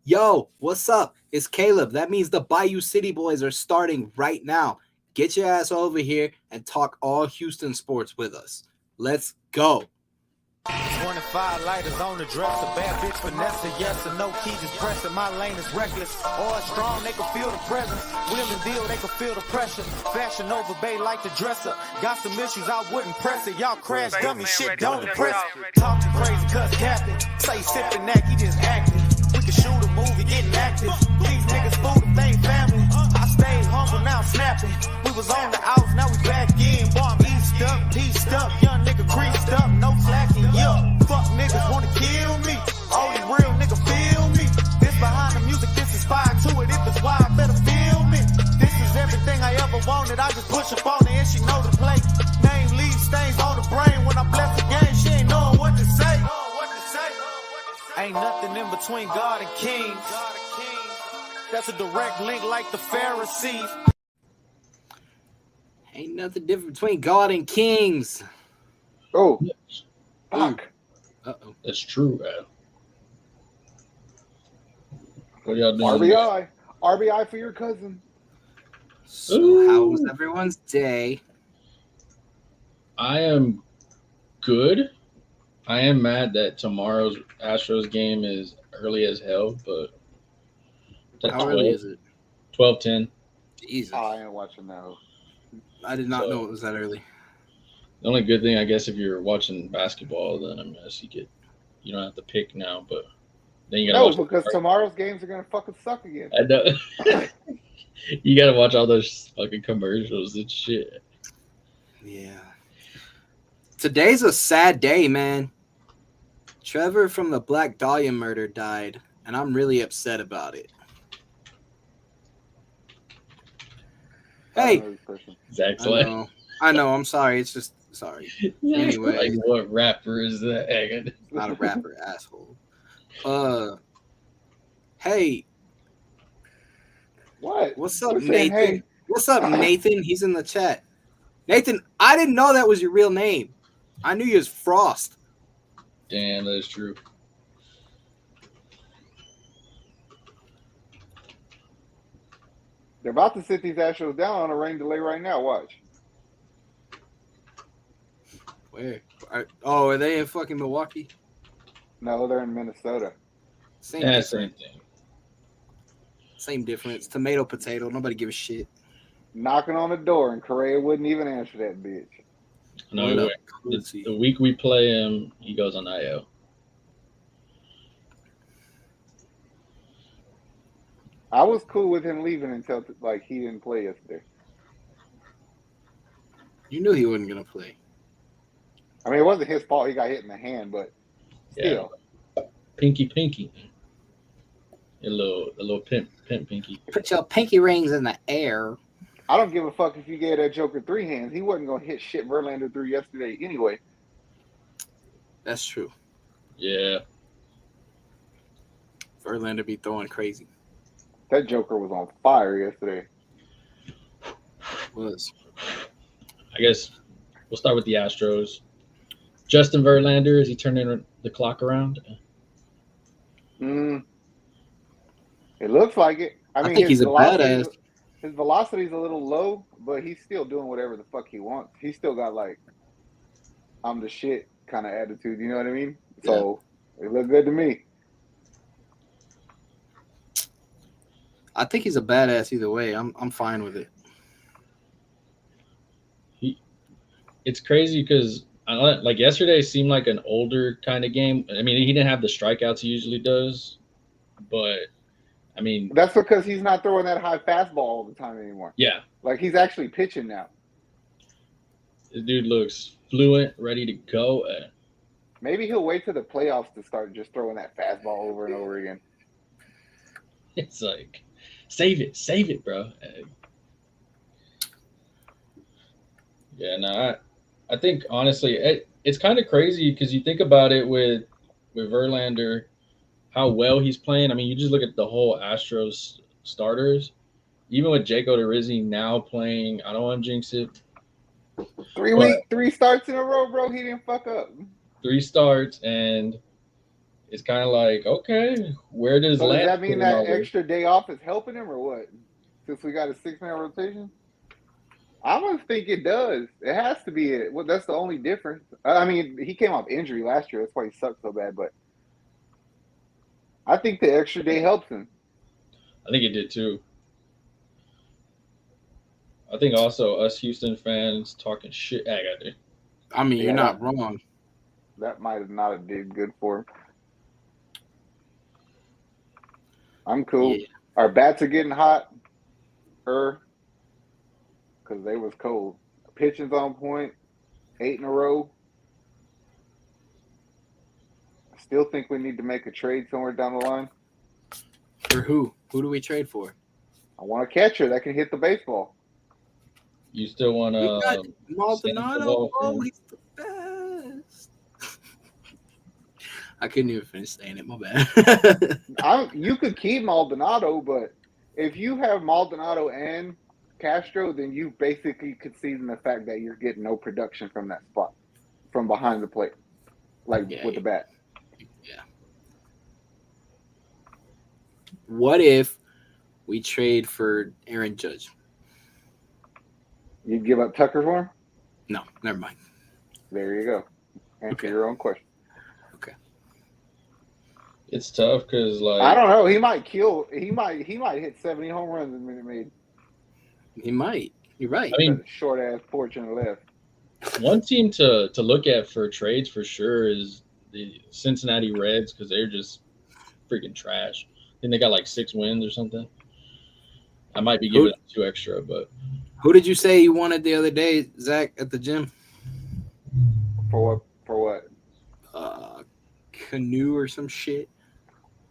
Yo, what's up? It's Caleb. That means the Bayou City Boys are starting right now. Get your ass over here and talk all Houston sports with us. Let's go. 25 lighters on the dresser, bad bitch Vanessa, yes or no, key just pressing, my lane is reckless, or strong, they can feel the presence, wheel and deal, they can feel the pressure, fashion over bay like the dresser, got some issues, I wouldn't press it, y'all crash dummy shit, don't impress it, talking crazy cuz captain, say sipping that, he just acting, we can shoot a movie, getting active, these niggas fool the thing family, I stayed humble, now I'm snapping, we was on the outs, now we back in, boy I'm pieced up, young nigga creased up, no slacking, yeah. Fuck niggas wanna kill me. Only real nigga feel me. This behind the music, this inspired to it. If it's wild, better feel me. This is everything I ever wanted. I just push up on it and she know the play. Name leaves stains on the brain. When I bless the game, she ain't knowing what to say. Ain't nothing in between God and kings. That's a direct link like the Pharisees. Ain't nothing different between God and kings. Oh, fuck. Uh-oh. That's true, man. What y'all doing? RBI for your cousin. So how was everyone's day? I am good. I am mad that tomorrow's Astros game is early as hell, but How early is it? 12:10. Jesus. I ain't watching that. I did not know it was that early. The only good thing, I guess, if you're watching basketball, then I guess you don't have to pick now, but then you gotta watch because tomorrow's games are gonna fucking suck again. I know. You gotta watch all those fucking commercials and shit. Yeah. Today's a sad day, man. Trevor from the Black Dahlia murder died, and I'm really upset about it. Hey, Zach's I know. I'm sorry. It's just sorry. Anyway, like what rapper is that? Not a rapper, asshole. Hey. What? What's up, Nathan? Hey. What's up, Nathan? He's in the chat. Nathan, I didn't know that was your real name. I knew you was Frost. Damn, that's true. They're about to sit these Astros down on a rain delay right now. Watch. Where? Are they in fucking Milwaukee? No, they're in Minnesota. Same thing. Same difference. Tomato, potato. Nobody give a shit. Knocking on the door, and Correa wouldn't even answer that bitch. No, the week we play him, he goes on IL. I was cool with him leaving until he didn't play yesterday. You knew he wasn't gonna play. I mean, it wasn't his fault. He got hit in the hand, but still. Yeah. Pinky. A little pimp pinky. Put your pinky rings in the air. I don't give a fuck if you gave that Joker 3 hands. He wasn't gonna hit shit Verlander through yesterday anyway. That's true. Yeah. Verlander be throwing crazy. That Joker was on fire yesterday. Was. I guess we'll start with the Astros. Justin Verlander, is he turning the clock around? It looks like it. I think he's a badass. His velocity's a little low, but he's still doing whatever the fuck he wants. He's still got I'm the shit kind of attitude. You know what I mean? Yeah. So it looked good to me. I think he's a badass either way. I'm fine with it. It's crazy because yesterday seemed like an older kind of game. I mean, he didn't have the strikeouts he usually does, but I mean that's because he's not throwing that high fastball all the time anymore. Yeah, he's actually pitching now. This dude looks fluent, ready to go. Maybe he'll wait till the playoffs to start just throwing that fastball over and over again. It's like, save it, bro. Yeah, no, I think honestly, it's kind of crazy because you think about it with Verlander, how well he's playing. I mean, you just look at the whole Astros starters. Even with Jake Odorizzi now playing, I don't want to jinx it. 3 starts in a row, bro. He didn't fuck up. 3 starts, and it's kind of like, okay, where does So does Lance that fit mean in all that this? extra day off is helping him or what? Since we got a 6-man rotation? I don't think it does. It has to be it. Well, that's the only difference. I mean, he came off injury last year. That's why he sucked so bad. But I think the extra day helps him. I think it did too. I think also us Houston fans talking shit. I got it. I mean, you're Yeah, not wrong. that might have not have did good for him. I'm cool. Yeah. Our bats are getting hot. Because they was cold. Pitching's on point. 8 in a row. I still think we need to make a trade somewhere down the line. For who? Who do we trade for? I want a catcher that can hit the baseball. You still want We got to Maldonado. Oh, he's the best. I couldn't even finish saying it. My bad. You could keep Maldonado, but if you have Maldonado and Castro, then you basically conceding the fact that you're getting no production from that spot, from behind the plate, like with the bat. Yeah. What if we trade for Aaron Judge? You'd give up Tucker for him? No, never mind. There you go. Answer your own question. Okay. It's tough because like I don't know. He might kill. He might hit 70 home runs in Minute Maid. He might. You're right. I mean, Short ass porch on the left. one team to look at for trades for sure is the Cincinnati Reds because they're just freaking trash. I think they got like 6 wins or something. I might be giving them 2 extra, but who did you say you wanted the other day, Zach, at the gym? For what? Canoe or some shit.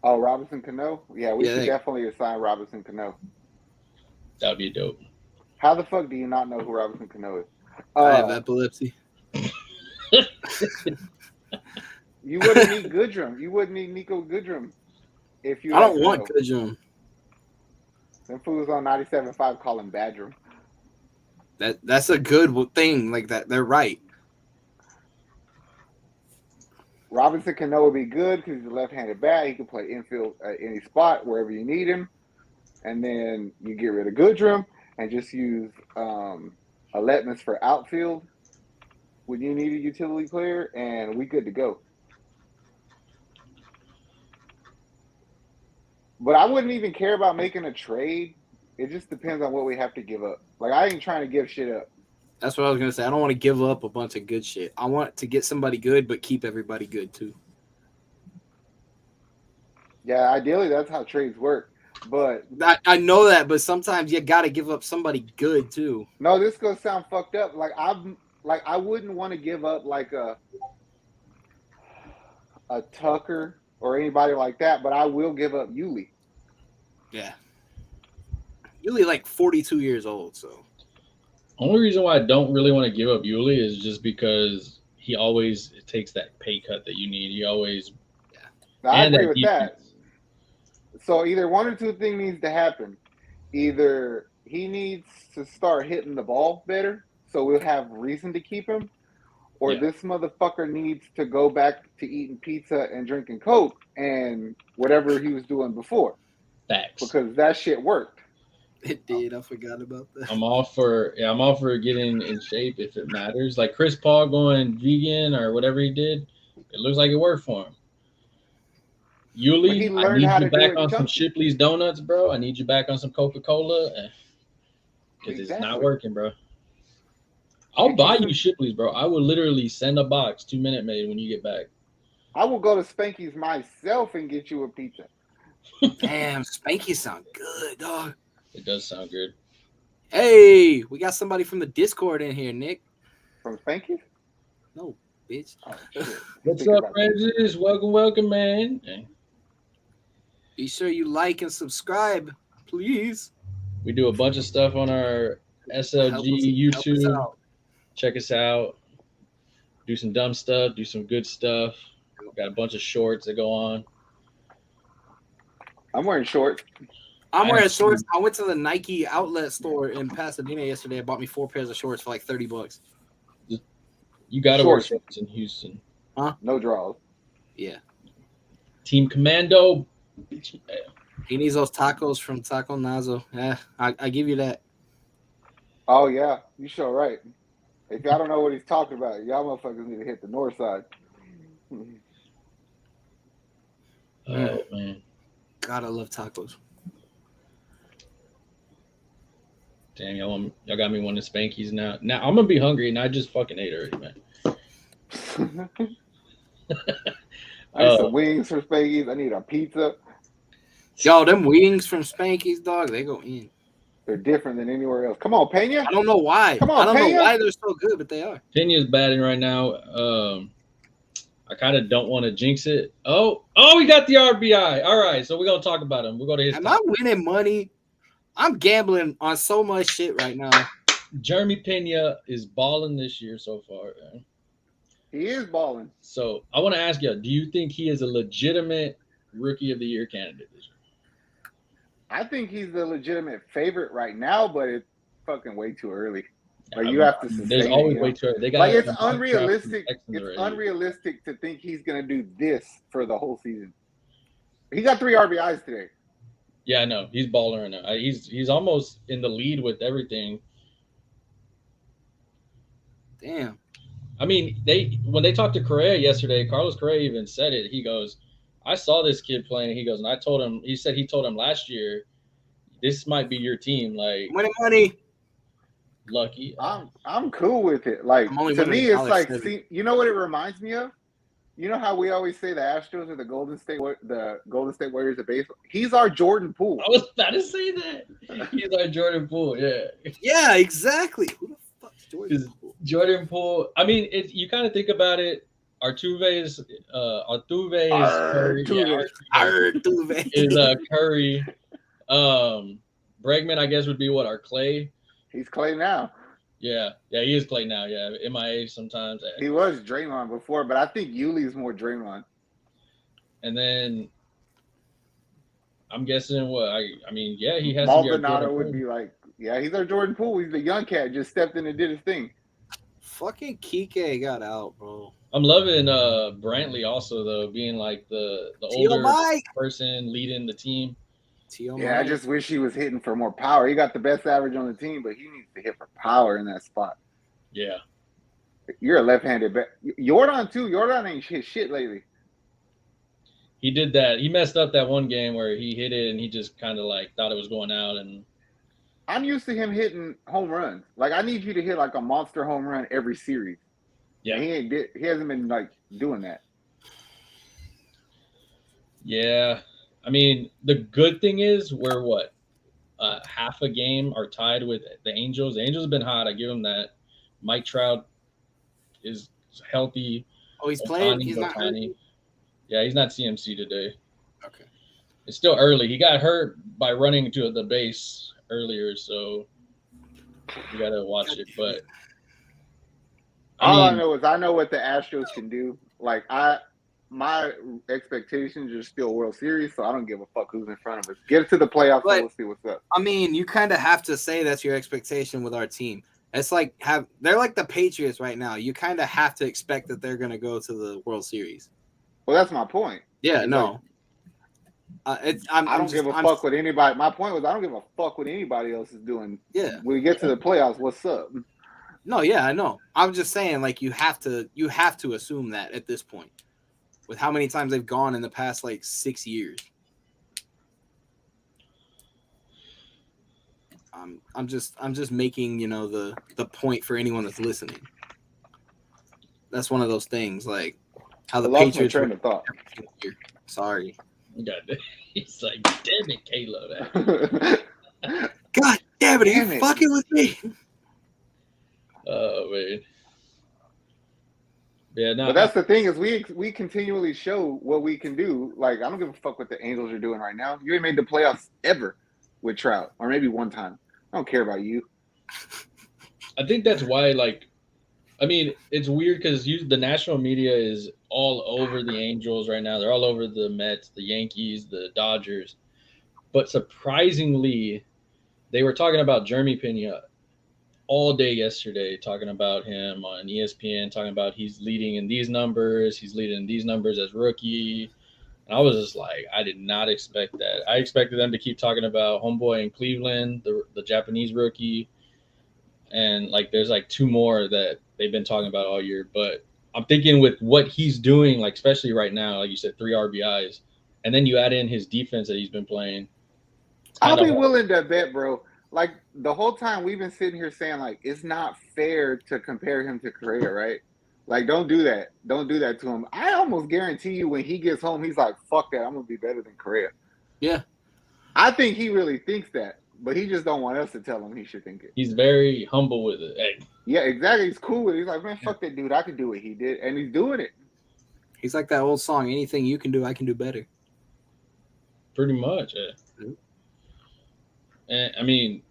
Oh, Robinson Cano? Yeah, we should they- definitely assign Robinson Cano. that would be dope. How the fuck do you not know who Robinson Cano is? I have epilepsy. You wouldn't need Goodrum. You wouldn't need Nico Goodrum if you. I don't want Goodrum. Them fools on 97.5 call him Badrum. That's a good thing. Like that, they're right. Robinson Cano would be good because he's a left-handed bat. He can play infield at any spot wherever you need him. And then you get rid of Goodrum and just use Aletmus for outfield when you need a utility player, and we good to go. But I wouldn't even care about making a trade. It just depends on what we have to give up. Like, I ain't trying to give shit up. That's what I was gonna say. I don't want to give up a bunch of good shit. I want to get somebody good, but keep everybody good too. Yeah, ideally that's how trades work. But I know that, but sometimes you got to give up somebody good too. no, this is gonna sound fucked up. I wouldn't want to give up like a Tucker or anybody like that, but I will give up Yuli. Yeah. Yuli like 42 years old, so. Only reason why I don't really want to give up Yuli is just because he always takes that pay cut that you need. He always I agree with that. So either one or two things needs to happen. Either he needs to start hitting the ball better, so we'll have reason to keep him, or this motherfucker needs to go back to eating pizza and drinking Coke and whatever he was doing before. Facts. Because that shit worked. It did. I forgot about that. I'm all for getting in shape if it matters. Like Chris Paul going vegan or whatever he did, it looks like it worked for him. Yuli, I need you back on some Shipley's donuts, bro. I need you back on some Coca-Cola because it's not working, bro. I'll buy you Shipley's, bro. I will literally send a box 2 Minute Maid when you get back. I will go to Spanky's myself and get you a pizza. Damn, Spanky sound good, dog. It does sound good. Hey, we got somebody from the Discord in here, Nick. From Spanky's? No, bitch. Oh, shit. What's up, Francis? Welcome, man. Be sure you like and subscribe, please. We do a bunch of stuff on our SLG YouTube. Check us out. Do some dumb stuff. Do some good stuff. Got a bunch of shorts that go on. I'm wearing shorts. I'm wearing shorts. I went to the Nike outlet store in Pasadena yesterday. I bought me 4 pairs of shorts for like $30. You got to wear shorts in Houston. Huh? No draws. Yeah. Team Commando. He needs those tacos from Taco Nazo. Yeah, I give you that. Oh yeah, you sure right. If y'all don't know what he's talking about, y'all motherfuckers need to hit the north side. Oh man, God, I love tacos. damn, y'all got me wanting Spankies now. Now I'm gonna be hungry, and I just fucking ate already, man. I need some wings for Spankies. I need a pizza. Yo, them wings from Spanky's, dog, they go in. They're different than anywhere else. Come on, Pena. I don't know why. Come on, I don't Pena. know why they're so good, but they are. Pena's batting right now. I kind of don't want to jinx it. Oh, we got the RBI. All right, so we're gonna talk about him. We'll go to his. Am I winning money? I'm gambling on so much shit right now. Jeremy Pena is balling this year so far. Man. He is balling. So I want to ask you: do you think he is a legitimate Rookie of the Year candidate this year? I think he's the legitimate favorite right now, but it's fucking way too early. Like you have to. There's always way too early. They got like it's unrealistic. It's unrealistic to think he's gonna do this for the whole season. He got 3 RBIs today. Yeah, I know. He's balling right now. He's almost in the lead with everything. Damn. I mean, when they talked to Correa yesterday, Carlos Correa even said it. He goes, I saw this kid playing. He goes, and I told him, he said he told him last year, this might be your team. Like winning money. Lucky. I'm cool with it. Like to me, it's like, see, you know what it reminds me of? You know how we always say the Astros are the Golden State Warriors of baseball? He's our Jordan Poole. I was about to say that. He's our Jordan Poole, yeah. Yeah, exactly. Who the fuck's Jordan Poole? Jordan Poole. I mean, you kind of think about it. Altuve is Curry. Altuve is Curry. Bregman, I guess, would be what, our Clay? He's Clay now. Yeah, he is Clay now. Yeah, MIA sometimes. He was Draymond before, but I think Yuli's more Draymond. And then I'm guessing what I mean. Yeah, he has. Maldonado would be like, yeah, he's our Jordan Poole. He's the young cat, just stepped in and did his thing. Fucking Kike got out, bro. I'm loving Brantley also though, being like the older person leading the team. I just wish he was hitting for more power. He got the best average on the team, but he needs to hit for power in that spot. Yeah. You're a left-handed bat. Jordan, too. Jordan ain't hit shit lately. He did that. He messed up that one game where he hit it and he just kind of like thought it was going out. And I'm used to him hitting home runs. Like, I need you to hit like a monster home run every series. Yeah. And he hasn't been like doing that. Yeah. I mean, the good thing is we're half a game are tied with the Angels. The Angels have been hot. I give them that. Mike Trout is healthy. Oh, he's playing? He's not hurt? Yeah, he's not CMC today. Okay. It's still early. He got hurt by running to the base earlier, so you got to watch it. But I know what the Astros can do. Like, my expectations are still World Series, so I don't give a fuck who's in front of us. Get it to the playoffs, and we'll see what's up. I mean, you kind of have to say that's your expectation with our team. It's like they're like the Patriots right now. You kind of have to expect that they're going to go to the World Series. Well, that's my point. Yeah, no. I don't give a fuck what anybody. My point was I don't give a fuck what anybody else is doing. Yeah. When we get to the playoffs, what's up? No, yeah, I know. I'm just saying, like, you have to assume that at this point, with how many times they've gone in the past like 6 years. I'm just making, the point for anyone that's listening. That's one of those things, like how the Patriots train of thought. Sorry. He's like, damn it, Caleb. God damn it, are you fucking with me? Oh man. Yeah, no. But that's the thing is we continually show what we can do. Like, I don't give a fuck what the Angels are doing right now. You ain't made the playoffs ever with Trout, or maybe one time. I don't care about you. I think that's why, like, I mean, it's weird because the national media is all over the Angels right now. They're all over the Mets, the Yankees, the Dodgers. But surprisingly, they were talking about Jeremy Pena all day yesterday, talking about him on ESPN, talking about he's leading in these numbers. He's leading in these numbers as rookie. And I was just like, I did not expect that. I expected them to keep talking about homeboy in Cleveland, the Japanese rookie, and like there's like two more that they've been talking about all year. But I'm thinking with what he's doing, like especially right now, like you said, 3 RBIs, and then you add in his defense that he's been playing. I'll be willing to bet, bro. Like the whole time we've been sitting here saying, like, it's not fair to compare him to Correa, right? Like, don't do that. Don't do that to him. I almost guarantee you when he gets home, he's like, fuck that. I'm going to be better than Correa. Yeah. I think he really thinks that, but he just don't want us to tell him he should think it. He's very humble with it. Hey. Yeah, exactly. He's cool with it. He's like, man, fuck that dude. I could do what he did. And he's doing it. He's like that old song, anything you can do, I can do better. Pretty much, yeah. Mm-hmm. And I mean,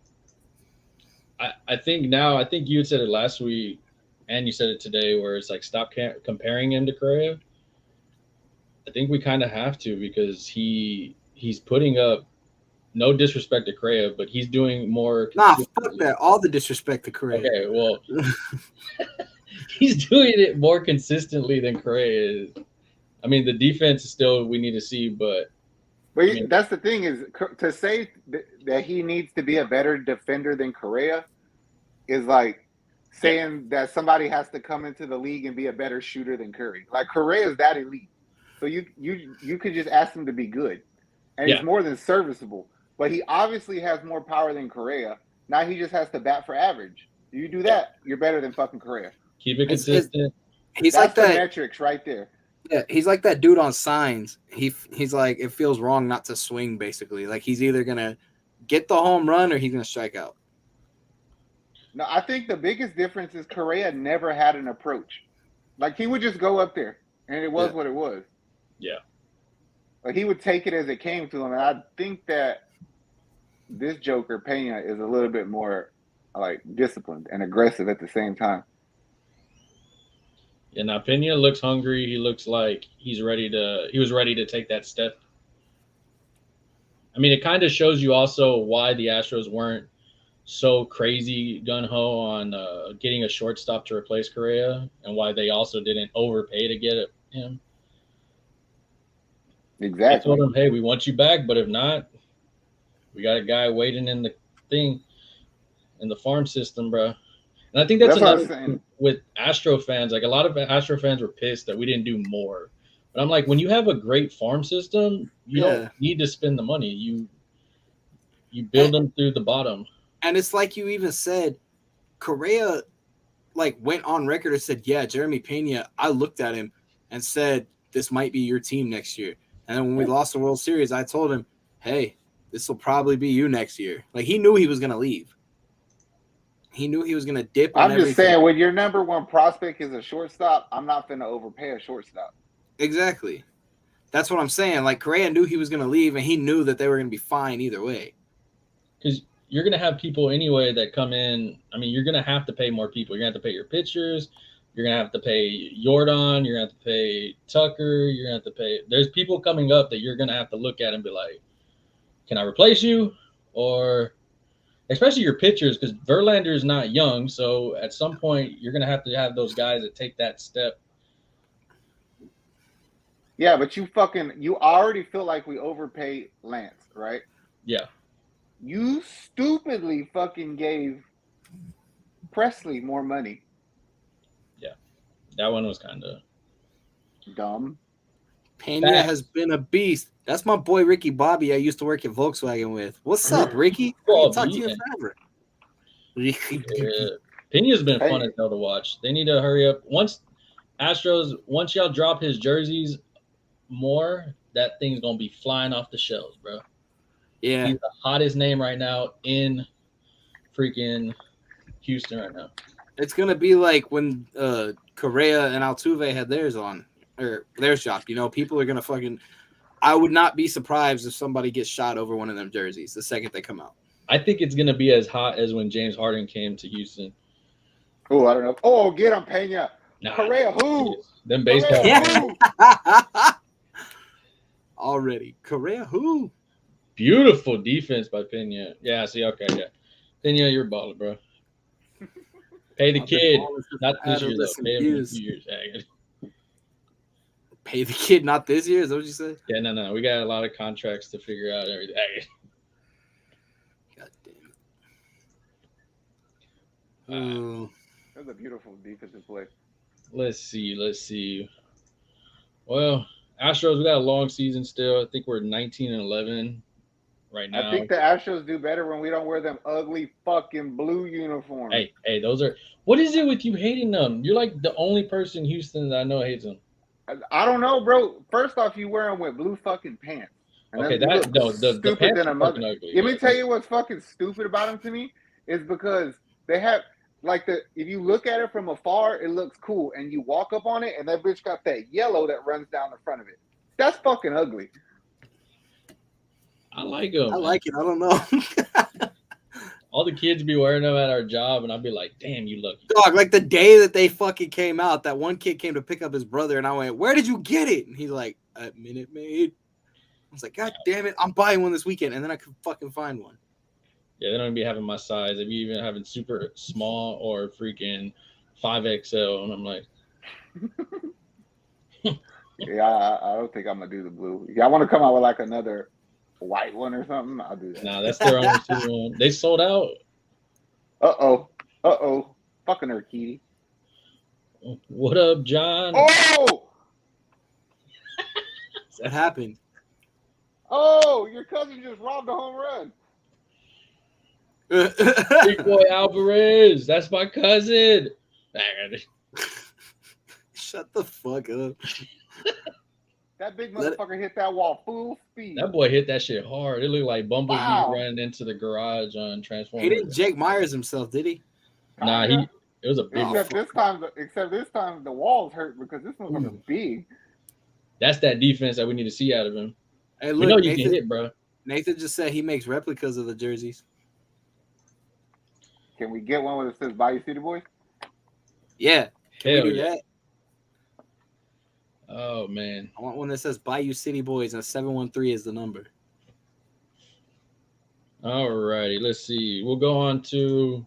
I think you had said it last week, and you said it today, where it's like stop comparing him to Correa. I think we kind of have to because he's putting up, no disrespect to Correa, but he's doing more. Nah, fuck that. All the disrespect to Correa. Okay, well, he's doing it more consistently than Correa is. I mean, the defense is still we need to see, but I mean, that's the thing is to say that he needs to be a better defender than Correa is like saying that somebody has to come into the league and be a better shooter than Curry. Like Correa is that elite, so you could just ask him to be good, and he's more than serviceable. But he obviously has more power than Correa. Now he just has to bat for average. You do that, you're better than fucking Correa. Keep it consistent. He's like the that metrics right there. Yeah, he's like that dude on Signs. He's like, it feels wrong not to swing, basically. Like he's either gonna get the home run or he's gonna strike out. No, I think the biggest difference is Correa never had an approach. Like he would just go up there, and it was what it was. Yeah. Like he would take it as it came to him, and I think that this Joker Pena is a little bit more like disciplined and aggressive at the same time. Yeah, now Pena looks hungry. He looks like he was ready to take that step. I mean, it kind of shows you also why the Astros weren't so crazy gung-ho on getting a shortstop to replace Correa, and why they also didn't overpay to get him. Exactly. I told him, hey, we want you back, but if not, we got a guy waiting in the farm system, bro. And I think that's another thing with Astro fans. Like a lot of Astro fans were pissed that we didn't do more. But I'm like, when you have a great farm system, you don't need to spend the money. You build them through the bottom. And it's like you even said, Correa like went on record and said, yeah, Jeremy Pena, I looked at him and said, this might be your team next year. And then when we lost the World Series, I told him, hey, this will probably be you next year. Like he knew he was going to leave. He knew he was going to dip. I'm just saying, when your number one prospect is a shortstop, I'm not going to overpay a shortstop. Exactly. That's what I'm saying. Like Correa knew he was going to leave, and he knew that they were going to be fine either way. Because you're going to have people anyway that come in. I mean, you're going to have to pay more people. You're going to have to pay your pitchers. You're going to have to pay Jordan. You're going to have to pay Tucker. You're going to have to pay. There's people coming up that you're going to have to look at and be like, can I replace you? Or especially your pitchers, because Verlander is not young. So at some point, you're going to have those guys that take that step. Yeah, but you already feel like we overpaid Lance, right? Yeah. You stupidly fucking gave Presley more money. Yeah. That one was kind of dumb. Pena has been a beast. That's my boy Ricky Bobby I used to work at Volkswagen with. What's up, Ricky? I haven't talked to you forever. Pena's been fun as hell to watch. They need to hurry up. Once y'all drop his jerseys more, that thing's going to be flying off the shelves, bro. Yeah. He's the hottest name right now in freaking Houston right now. It's going to be like when Correa and Altuve had theirs on. Or their shop, people are gonna fucking. I would not be surprised if somebody gets shot over one of them jerseys the second they come out. I think it's gonna be as hot as when James Harden came to Houston. Oh, I don't know. Oh, get him, Pena. Correa, who? Them baseball. Already, Correa, who? Beautiful defense by Pena. Yeah, see, okay, yeah. Pena, you're a baller, bro. Pay the kid. Not this year though. Pay him in 2 years. Pay the kid not this year? Is that what you said? Yeah, no. We got a lot of contracts to figure out everything. God damn it. That's a beautiful defensive play. Let's see. Well, Astros, we got a long season still. I think we're 19-11 right now. I think the Astros do better when we don't wear them ugly fucking blue uniforms. Hey, those are. What is it with you hating them? You're like the only person in Houston that I know hates them. I don't know, bro. First off, you wear them with blue fucking pants. And Okay, then the pants than are a mother. fucking ugly. Let me tell you what's fucking stupid about them to me is because they have if you look at it from afar, it looks cool, and you walk up on it, and that bitch got that yellow that runs down the front of it. That's fucking ugly. I like them. I like it. I don't know. All the kids be wearing them at our job, and I'd be like, "Damn, you lucky." Dog, like the day that they fucking came out, that one kid came to pick up his brother, and I went, "Where did you get it?" And he's like, "At Minute Maid." I was like, "God damn it, I'm buying one this weekend," and then I could fucking find one. Yeah, they don't even be having my size. They be even having super small or freaking 5XL, and I'm like, Yeah, I don't think I'm gonna do the blue. Yeah, I want to come out with like another white one or something. I'll do that. "Nah, that's their only one." They sold out. Uh-oh. Fucking her, Kitty. What up, John? Oh! What happened? Oh, your cousin just robbed a home run. Big boy Alvarez. That's my cousin. Shut the fuck up. That big motherfucker hit that wall full speed. That boy hit that shit hard. It looked like Bumblebee Wow. running into the garage on Transformers. He didn't Jake Myers himself, did he? Nah, it was a big one. Except this time the walls hurt because this motherfucker's big. That's that defense that we need to see out of him. Hey, We know you can hit, bro. Nathan just said he makes replicas of the jerseys. Can we get one that says Bayou City Boys? Yeah. Can Hell we do yeah. that? Oh, man. I want one that says Bayou City Boys and 713 is the number. All righty. Let's see. We'll go on to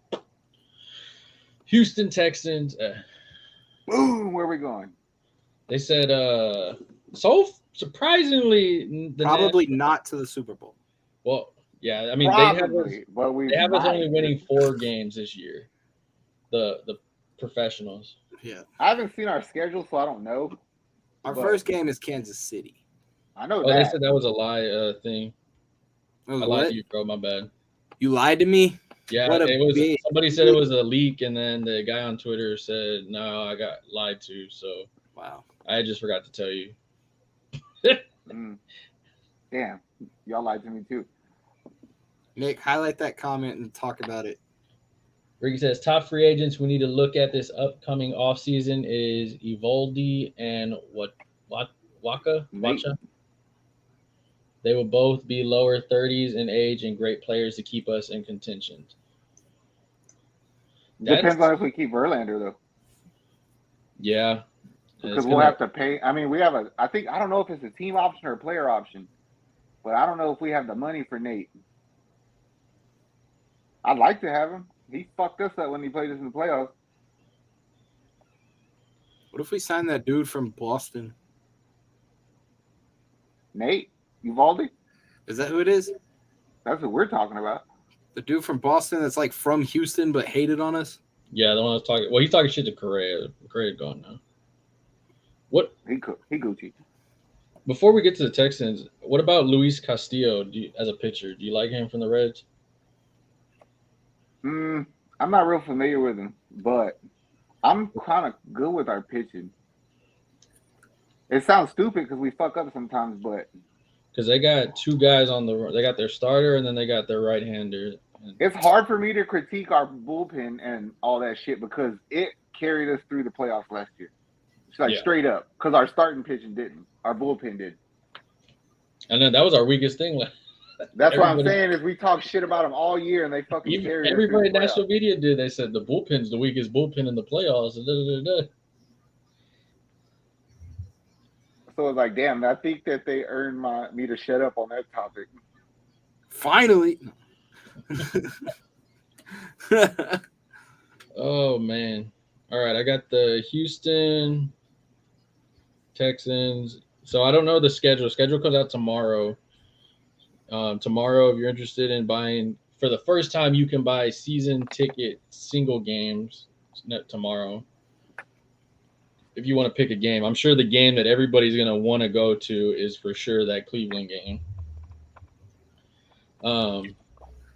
Houston Texans. Boom, where are we going? They said, so surprisingly, Probably not to the Super Bowl. Well, yeah, I mean, Probably, they have us only winning 4 games this year. The professionals. Yeah. I haven't seen our schedule, so I don't know. Our first game is Kansas City. I know They that. said that was a lie thing. I lied to you, bro. My bad. You lied to me? Yeah, What a it was. bitch. Somebody said it was a leak, and then the guy on Twitter said, "No, I got lied to." So Wow. I just forgot to tell you. Damn, y'all lied to me too. Nick, highlight that comment and talk about it. Ricky says, top free agents we need to look at this upcoming offseason is Evaldi and Wacha. They will both be lower 30s in age and great players to keep us in contention. Depends on if we keep Verlander though. Yeah. Because we'll have to pay. I mean, we have I don't know if it's a team option or a player option, but I don't know if we have the money for Nate. I'd like to have him. He fucked us up when he played us in the playoffs. What if we sign that dude from Boston? Nate Uvalde? Is that who it is? That's what we're talking about. The dude from Boston that's like from Houston but hated on us? Yeah, the one I was talking. Well, he's talking shit to Correa. Correa's gone now. What? He Gucci. Before we get to the Texans, what about Luis Castillo as a pitcher? Do you like him from the Reds? I'm not real familiar with him, but I'm kind of good with our pitching. It sounds stupid because we fuck up sometimes, but because they got 2 guys on they got their starter and then they got their right-hander. It's hard for me to critique our bullpen and all that shit because it carried us through the playoffs last year. It's like straight up because our starting pitching didn't. Our bullpen did. And then that was our weakest thing. That's what I'm saying is we talk shit about them all year and they fucking carried us. Everybody in national media did. They said the bullpen's the weakest bullpen in the playoffs. So it's like, damn, I think that they earned me to shut up on that topic. Finally. Oh, man. All right, I got the Houston Texans. So I don't know the schedule. Schedule comes out tomorrow. Tomorrow, if you're interested in buying, for the first time, you can buy season ticket single games tomorrow. If you want to pick a game, I'm sure the game that everybody's going to want to go to is for sure that Cleveland game.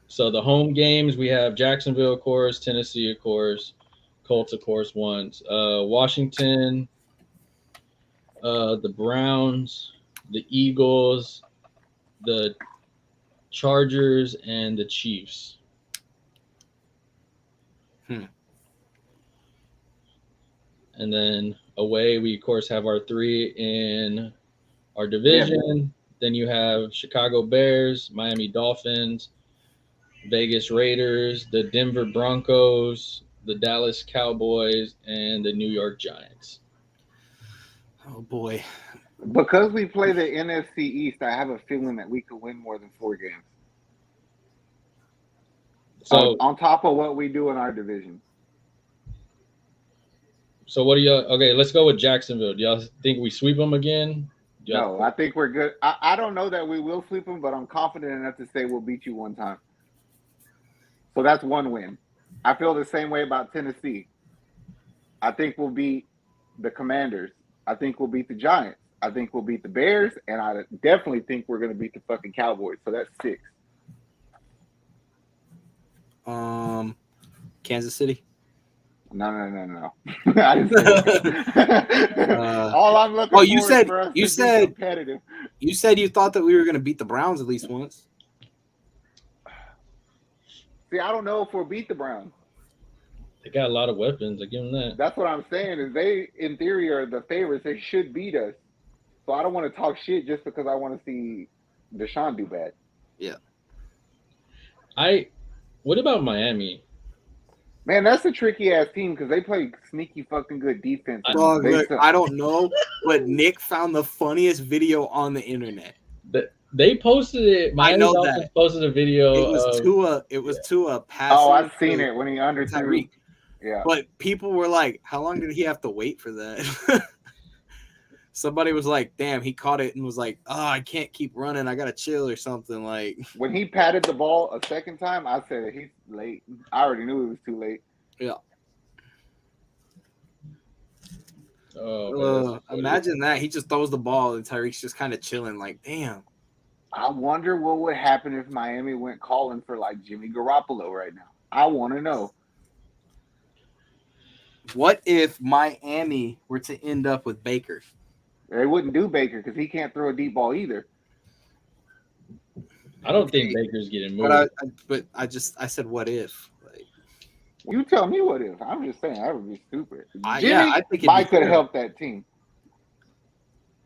So the home games, we have Jacksonville, of course, Tennessee, of course, Colts, of course, once. Washington, the Browns, the Eagles, the Chargers, and the Chiefs. And then away, we, of course, have our 3 in our division. Yeah. Then you have Chicago Bears, Miami Dolphins, Vegas Raiders, the Denver Broncos, the Dallas Cowboys, and the New York Giants. Oh, boy. Because we play the NFC East, I have a feeling that we could win more than 4 games. So on top of what we do in our division. So what do y'all? Okay, let's go with Jacksonville. Do y'all think we sweep them again? No, I think we're good. I don't know that we will sweep them, but I'm confident enough to say we'll beat you one time. So that's 1 win. I feel the same way about Tennessee. I think we'll beat the Commanders. I think we'll beat the Giants. I think we'll beat the Bears, and I definitely think we're going to beat the fucking Cowboys. So that's 6. Kansas City. No. I didn't say that. All I'm looking for is for us to be competitive. You said you thought that we were going to beat the Browns at least once. See, I don't know if we'll beat the Browns. They got a lot of weapons. I give them that. That's what I'm saying. Is they, in theory, are the favorites. They should beat us. So I don't want to talk shit just because I want to see Deshaun do bad. Yeah. What about Miami? Man, that's a tricky ass team because they play sneaky fucking good defense. Look, I don't know, but Nick found the funniest video on the internet. They posted it. I know that. Posted a video. It was Tua passing. Oh, I've seen it when he underthrew. Yeah. But people were like, "How long did he have to wait for that?" Somebody was like, "Damn, he caught it and was like, oh, I can't keep running. I gotta chill or something." Like when he patted the ball a second time, I said he's late. I already knew it was too late. Yeah. Oh, imagine that he just throws the ball and Tyreek's just kind of chilling. Like, damn. I wonder what would happen if Miami went calling for like Jimmy Garoppolo right now. I want to know. What if Miami were to end up with Baker? They wouldn't do Baker because he can't throw a deep ball either. I don't think Baker's getting moved. But I said, what if? Like, you tell me what if. I'm just saying that would be stupid. I think Mike could help that team.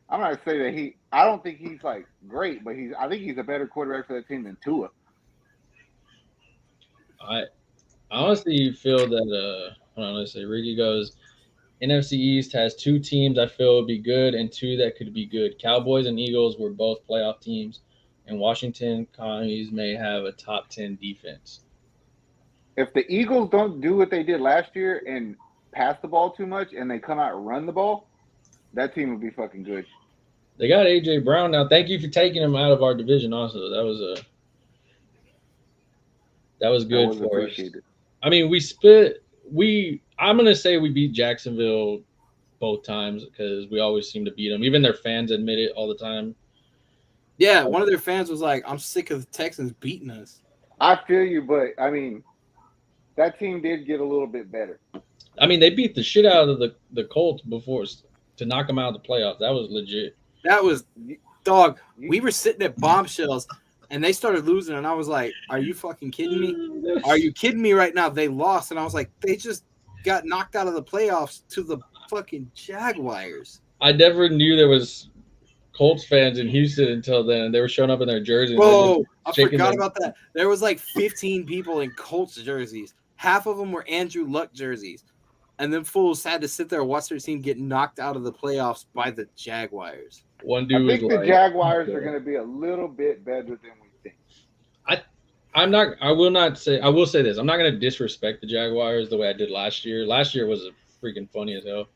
I'm not saying that I don't think he's like great, but I think he's a better quarterback for that team than Tua. I honestly feel that hold on, let's say Ricky goes. NFC East has 2 teams I feel would be good and 2 that could be good. Cowboys and Eagles were both playoff teams, and Washington Commies may have a top 10 defense. If the Eagles don't do what they did last year and pass the ball too much and they come out and run the ball, that team would be fucking good. They got A.J. Brown now. Thank you for taking him out of our division also. That was good for us. I mean, I'm going to say we beat Jacksonville both times because we always seem to beat them. Even their fans admit it all the time. Yeah, one of their fans was like, I'm sick of the Texans beating us. I feel you, but, I mean, that team did get a little bit better. I mean, they beat the shit out of the Colts before to knock them out of the playoffs. That was legit. That was – dog, we were sitting at Bombshells, and they started losing, and I was like, are you fucking kidding me? Are you kidding me right now? They lost, and I was like, they just – got knocked out of the playoffs to the fucking Jaguars. I never knew there was Colts fans in Houston until then. They were showing up in their jerseys. Bro, I forgot about that. There was like 15 people in Colts jerseys. Half of them were Andrew Luck jerseys. And then fools had to sit there and watch their team get knocked out of the playoffs by the Jaguars. One dude I think the Jaguars are going to be a little bit better than we think. I will say this. I'm not going to disrespect the Jaguars the way I did last year. Last year was freaking funny as hell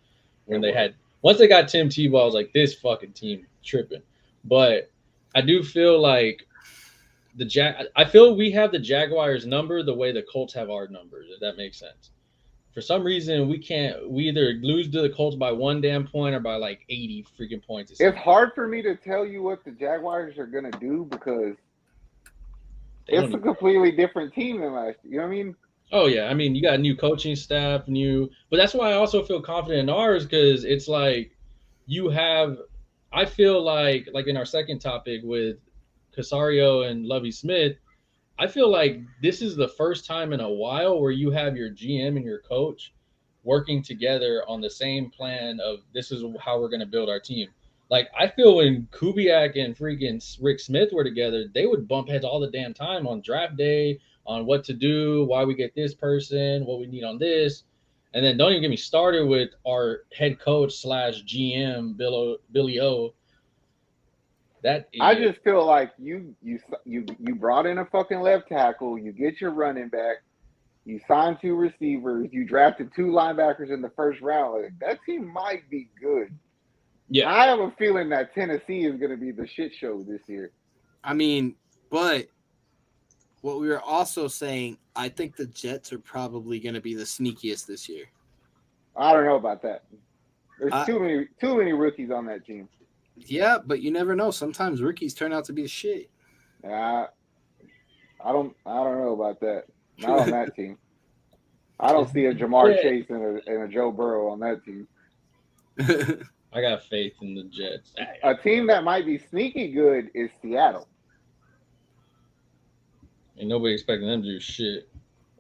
when they had once they got Tim Tebow, I was like, this fucking team tripping. But I do feel like I feel we have the Jaguars number the way the Colts have our numbers, if that makes sense. For some reason, we either lose to the Colts by one damn point or by like 80 freaking points. It's hard for me to tell you what the Jaguars are going to do because it's a completely different team than last year. You know what I mean? Oh, yeah. I mean, you got a new coaching staff, but that's why I also feel confident in ours because it's like I feel like in our second topic with Caserio and Lovie Smith, I feel like this is the first time in a while where you have your GM and your coach working together on the same plan of this is how we're going to build our team. Like, I feel when Kubiak and freaking Rick Smith were together, they would bump heads all the damn time on draft day, on what to do, why we get this person, what we need on this. And then don't even get me started with our head coach / GM, Billy O. I just feel like you brought in a fucking left tackle, you get your running back, you signed 2 receivers, you drafted 2 linebackers in the first round. Like, that team might be good. Yeah, I have a feeling that Tennessee is going to be the shit show this year. I mean, but what we were also saying, I think the Jets are probably going to be the sneakiest this year. I don't know about that. There's too many rookies on that team. Yeah, but you never know. Sometimes rookies turn out to be shit. I don't know about that. Not on that team. I don't see a Jamar Chase and a Joe Burrow on that team. I got faith in the Jets. A team that might be sneaky good is Seattle. Ain't nobody expecting them to do shit.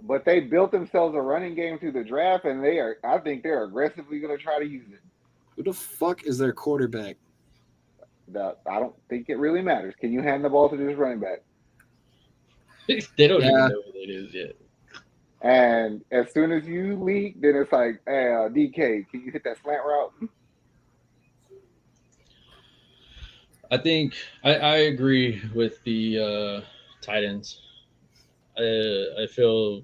But they built themselves a running game through the draft, and I think they're aggressively going to try to use it. Who the fuck is their quarterback? I don't think it really matters. Can you hand the ball to this running back? They don't even know who it is yet. And as soon as you leak, then it's like, hey, DK, can you hit that slant route? I think I agree with the Titans. I feel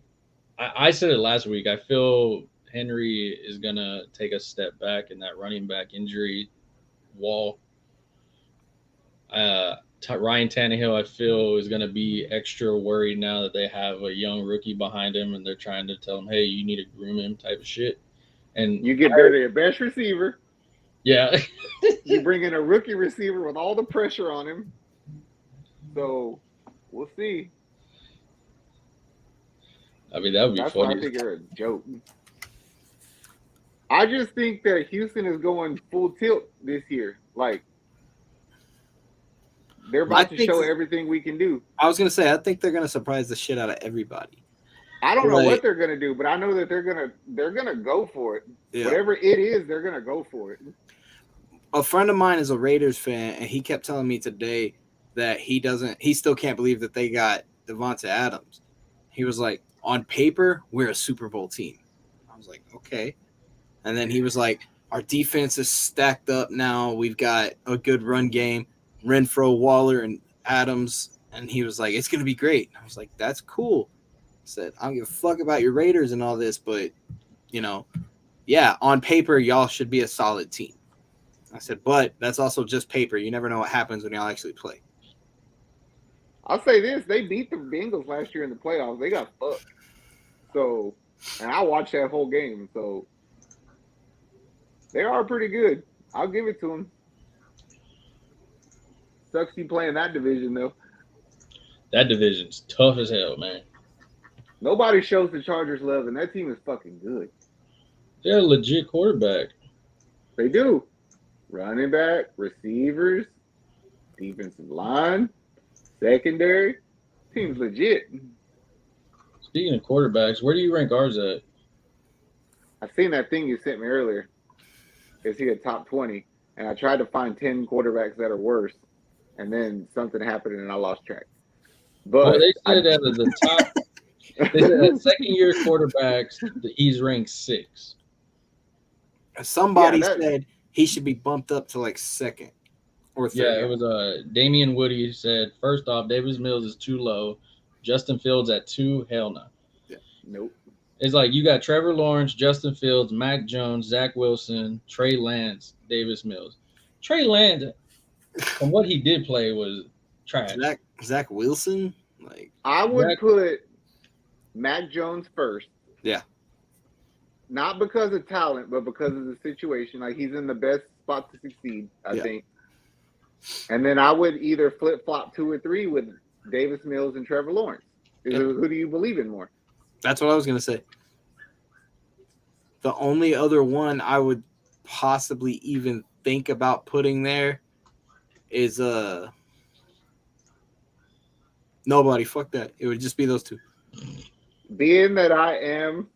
I said it last week. I feel Henry is gonna take a step back in that running back injury wall. Ryan Tannehill, I feel, is going to be extra worried now that they have a young rookie behind him and they're trying to tell him, hey, you need to groom him type of shit. And you get rid of your best receiver. Yeah. You bring in a rookie receiver with all the pressure on him. So we'll see. I mean, that would be That's funny. Why I think they're a joke. I just think that Houston is going full tilt this year. Like, they're about to show everything we can do. I was going to say, I think they're going to surprise the shit out of everybody. I don't know what they're going to do, but I know that they're going to go for it. Yeah. Whatever it is, they're going to go for it. A friend of mine is a Raiders fan, and he kept telling me today that he still can't believe that they got Devonta Adams. He was like, on paper, we're a Super Bowl team. I was like, okay. And then he was like, our defense is stacked up now. We've got a good run game. Renfro, Waller, and Adams. And he was like, it's going to be great. I was like, that's cool. I said, I don't give a fuck about your Raiders and all this, but, yeah, on paper, y'all should be a solid team. I said, but that's also just paper. You never know what happens when y'all actually play. I'll say this. They beat the Bengals last year in the playoffs. They got fucked. So, and I watched that whole game. So, they are pretty good. I'll give it to them. Sucks you playing that division, though. That division's tough as hell, man. Nobody shows the Chargers love, and that team is fucking good. They're a legit quarterback. They do. Running back, receivers, defensive line, secondary. Team's legit. Speaking of quarterbacks, where do you rank ours at? I seen that thing you sent me earlier. Is he a top 20? And I tried to find 10 quarterbacks that are worse, and then something happened and I lost track. But they said out of the top, they said that second-year quarterbacks, he's ranked 6. Somebody said he should be bumped up to like second or third. Yeah, it was Damian Woody said, first off, Davis Mills is too low. Justin Fields at 2, hell no. Yeah. Nope. It's like you got Trevor Lawrence, Justin Fields, Mac Jones, Zach Wilson, Trey Lance, Davis Mills. Trey Lance, from what he did play, was trash. Zach Wilson, like I would put Mac Jones first. Yeah. Not because of talent, but because of the situation. Like, he's in the best spot to succeed, I think. And then I would either flip-flop 2 or 3 with Davis Mills and Trevor Lawrence. Who do you believe in more? That's what I was going to say. The only other one I would possibly even think about putting there is nobody. Fuck that. It would just be those two. Being that I am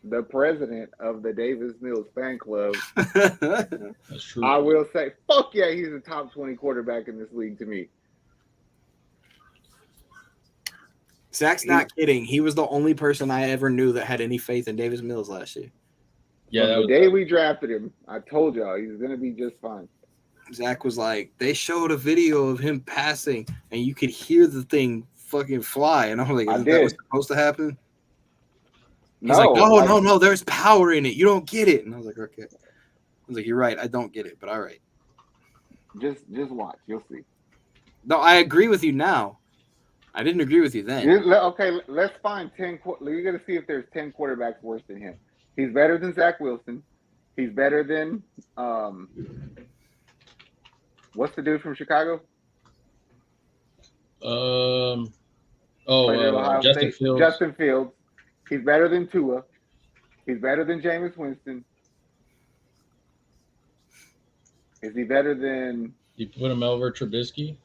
the president of the Davis Mills fan club, That's true. I will say, fuck yeah, he's a top 20 quarterback in this league to me. Zach's not kidding. He was the only person I ever knew that had any faith in Davis Mills last year. Yeah, the day we drafted him, I told y'all he's going to be just fine. Zach was like, they showed a video of him passing, and you could hear the thing fucking fly. And I'm like, is that what's supposed to happen? He's like, no, there's power in it. You don't get it. And I was like, okay. I was like, you're right. I don't get it, but all right. Just watch. You'll see. No, I agree with you now. I didn't agree with you then. Okay, let's find 10. We're going to see if there's 10 quarterbacks worse than him. He's better than Zach Wilson. He's better than what's the dude from Chicago? Justin Fields. Justin Fields. He's better than Tua. He's better than Jameis Winston. Is he better than? You put him over Trubisky?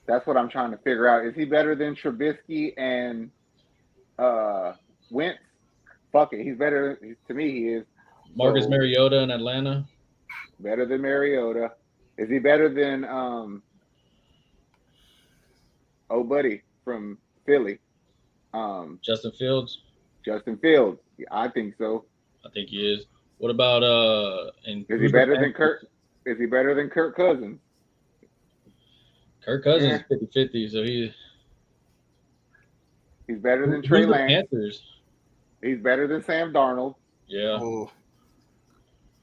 That's what I'm trying to figure out. Is he better than Trubisky and Wentz? Fuck it. He's better. To me, he is. Marcus Mariota in Atlanta? Better than Mariota. Is he better than buddy from Philly? Justin Fields? Justin Fields. I think so. I think he is. What about is he better than Kirk? Is he better than Kirk Cousins? Kirk Cousins is 50-50, so he's better than Trey Lance. Panthers? He's better than Sam Darnold. Yeah. Oh.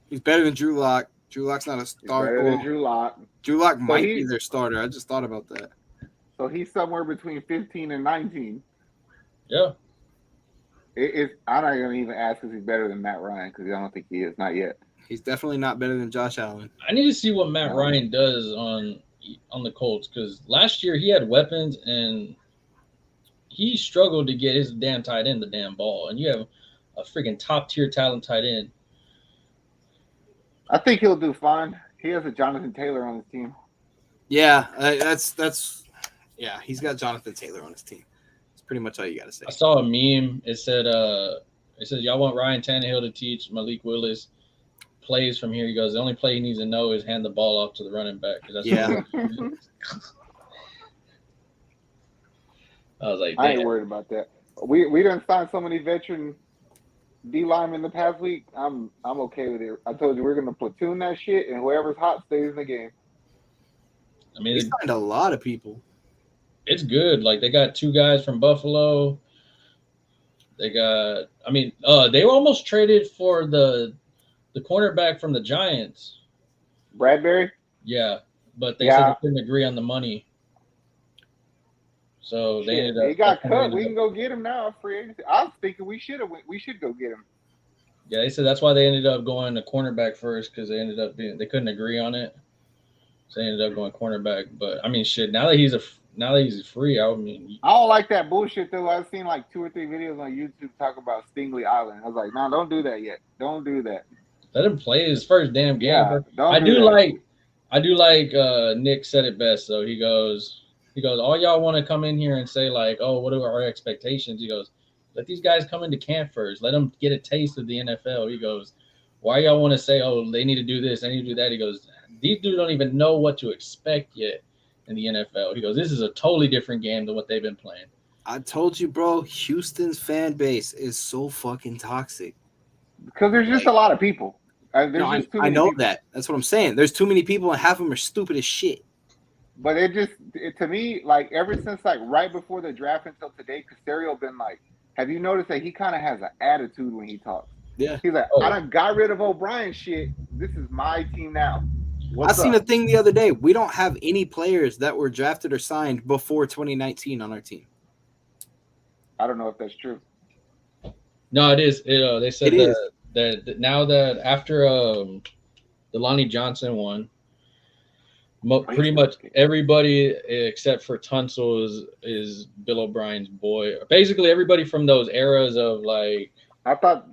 He's better than Drew Lock. Drew Lock's not a starter. Better than Drew Lock. Drew Lock might be their starter. I just thought about that. So he's somewhere between 15 and 19. Yeah. I'm not going to even ask if he's better than Matt Ryan because I don't think he is. Not yet. He's definitely not better than Josh Allen. I need to see what Matt Ryan does on the Colts because last year he had weapons and he struggled to get his damn tight end the damn ball. And you have a freaking top-tier talent tight end. I think he'll do fine. He has a Jonathan Taylor on his team. Yeah, yeah, he's got Jonathan Taylor on his team. That's pretty much all you got to say. I saw a meme. It said y'all want Ryan Tannehill to teach Malik Willis plays from here. He goes, the only play he needs to know is hand the ball off to the running back. That's I was like, I ain't worried about that. We done signed so many veteran D linemen the past week. I'm okay with it. I told you we're gonna platoon that shit, and whoever's hot stays in the game. I mean, they signed a lot of people. It's good. Like they got 2 guys from Buffalo. They got. I mean, they were almost traded for the cornerback from the Giants. Bradbury. Yeah, but they said they couldn't agree on the money. So they ended up. He got cut. We can go get him now. Free agency. I was thinking we should go get him. Yeah, they said that's why they ended up going to cornerback first because they couldn't agree on it. So they ended up going cornerback. But I mean, shit. Now that he's free, I mean. I don't like that bullshit though. I've seen like 2 or 3 videos on YouTube talk about Stingley Island. I was like, no, don't do that yet. Don't do that. Let him play his first damn game. Yeah, I do like Nick said it best. So he goes, all y'all want to come in here and say like, oh, what are our expectations? He goes, let these guys come into camp first. Let them get a taste of the NFL. He goes, why y'all want to say, oh, they need to do this, they need to do that? He goes, these dudes don't even know what to expect yet in the NFL. He goes, this is a totally different game than what they've been playing. I told you, bro, Houston's fan base is so fucking toxic. Because there's just a lot of people. I know people. That. That's what I'm saying. There's too many people, and half of them are stupid as shit. But to me, like ever since like right before the draft until today, Caserio been like have you noticed that he kind of has an attitude when he talks? Yeah. He's like, I done got rid of O'Brien shit. This is my team now. I seen a thing the other day. We don't have any players that were drafted or signed before 2019 on our team. I don't know if that's true. No, it is. They said that now that after the Lonnie Johnson one, pretty much everybody except for Tunsil is Bill O'Brien's boy. Basically, everybody from those eras of like. I thought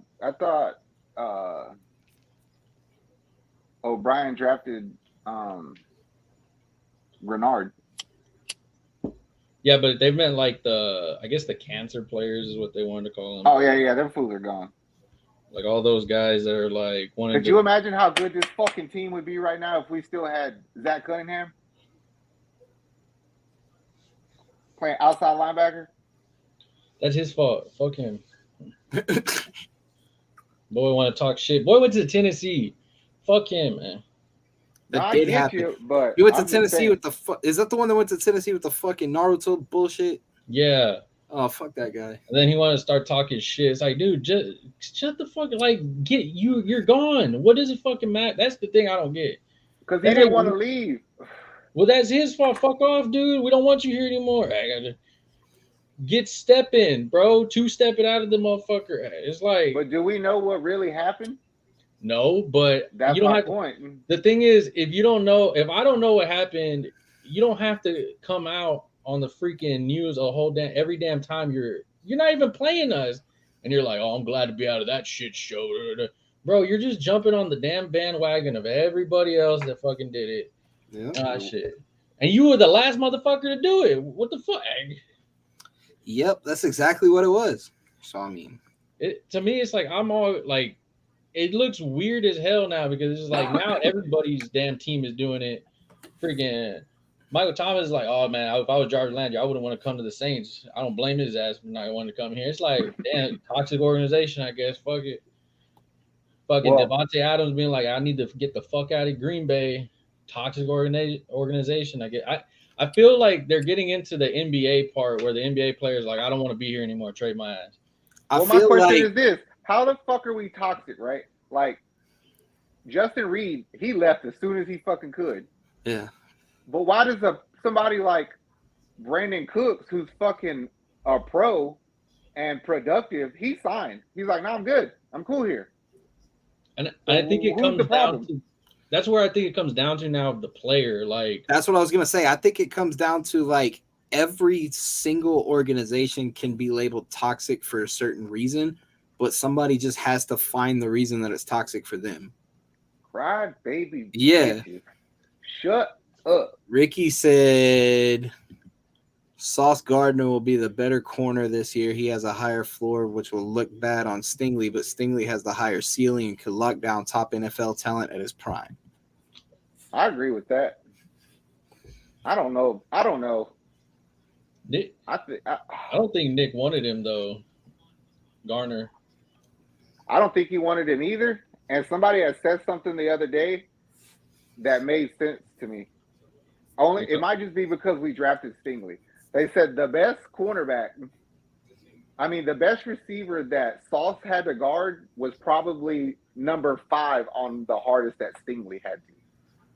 O'Brien drafted Renard. Yeah, but they meant like I guess the cancer players is what they wanted to call them. Oh yeah, them fools are gone. Like all those guys that are like. Could you imagine how good this fucking team would be right now if we still had Zach Cunningham playing outside linebacker? That's his fault. Fuck him. Boy, want to talk shit. Boy went to Tennessee. Fuck him, man. That did happen. But he went to Tennessee with the Is that the one that went to Tennessee with the fucking Naruto bullshit? Yeah. Oh, fuck that guy. And then he wanted to start talking shit. It's like, dude, just shut the fuck. Like, you're gone. What does it fucking matter? That's the thing I don't get. Because he didn't want to leave. Well, that's his fault. Fuck off, dude. We don't want you here anymore. I gotta get stepping, bro. 2-stepping out of the motherfucker. It's like. But do we know what really happened? No, but that's you don't my have point. The thing is, if I don't know what happened, you don't have to come out on the freaking news every damn time you're not even playing us, and you're like, oh, I'm glad to be out of that shit show, bro. You're just jumping on the damn bandwagon of everybody else that fucking did it. Yeah, shit. And you were the last motherfucker to do it. What the fuck? Yep, that's exactly what it was. So I mean, to me, it's like I'm all like. It looks weird as hell now because it's like now everybody's damn team is doing it. Freaking Michael Thomas is like, oh man, if I was Jarvis Landry, I wouldn't want to come to the Saints. I don't blame his ass for not wanting to come here. It's like, damn, toxic organization, I guess. Fuck it. Fucking Devontae Adams being like, I need to get the fuck out of Green Bay. Toxic organization. I feel like they're getting into the NBA part where the NBA players like, I don't want to be here anymore. Trade my ass. Well, my question is this. How the fuck are we toxic, right? Like, Justin Reed, he left as soon as he fucking could. Yeah. But why does somebody like Brandon Cooks, who's fucking a pro and productive, he signed? He's like, no, I'm good. I'm cool here. And I think it comes down to that's where I think it comes down to now the player. Like that's what I was gonna say. I think it comes down to like every single organization can be labeled toxic for a certain reason. But somebody just has to find the reason that it's toxic for them. Cry, baby. Yeah. Bitches. Shut up. Ricky said Sauce Gardner will be the better corner this year. He has a higher floor, which will look bad on Stingley, but Stingley has the higher ceiling and could lock down top NFL talent at his prime. I agree with that. I don't know. Nick, I don't think Nick wanted him, though. Garner. I don't think he wanted him either. And somebody had said something the other day that made sense to me. It might just be because we drafted Stingley. They said the best receiver that Sauce had to guard was probably number 5 on the hardest that Stingley had to.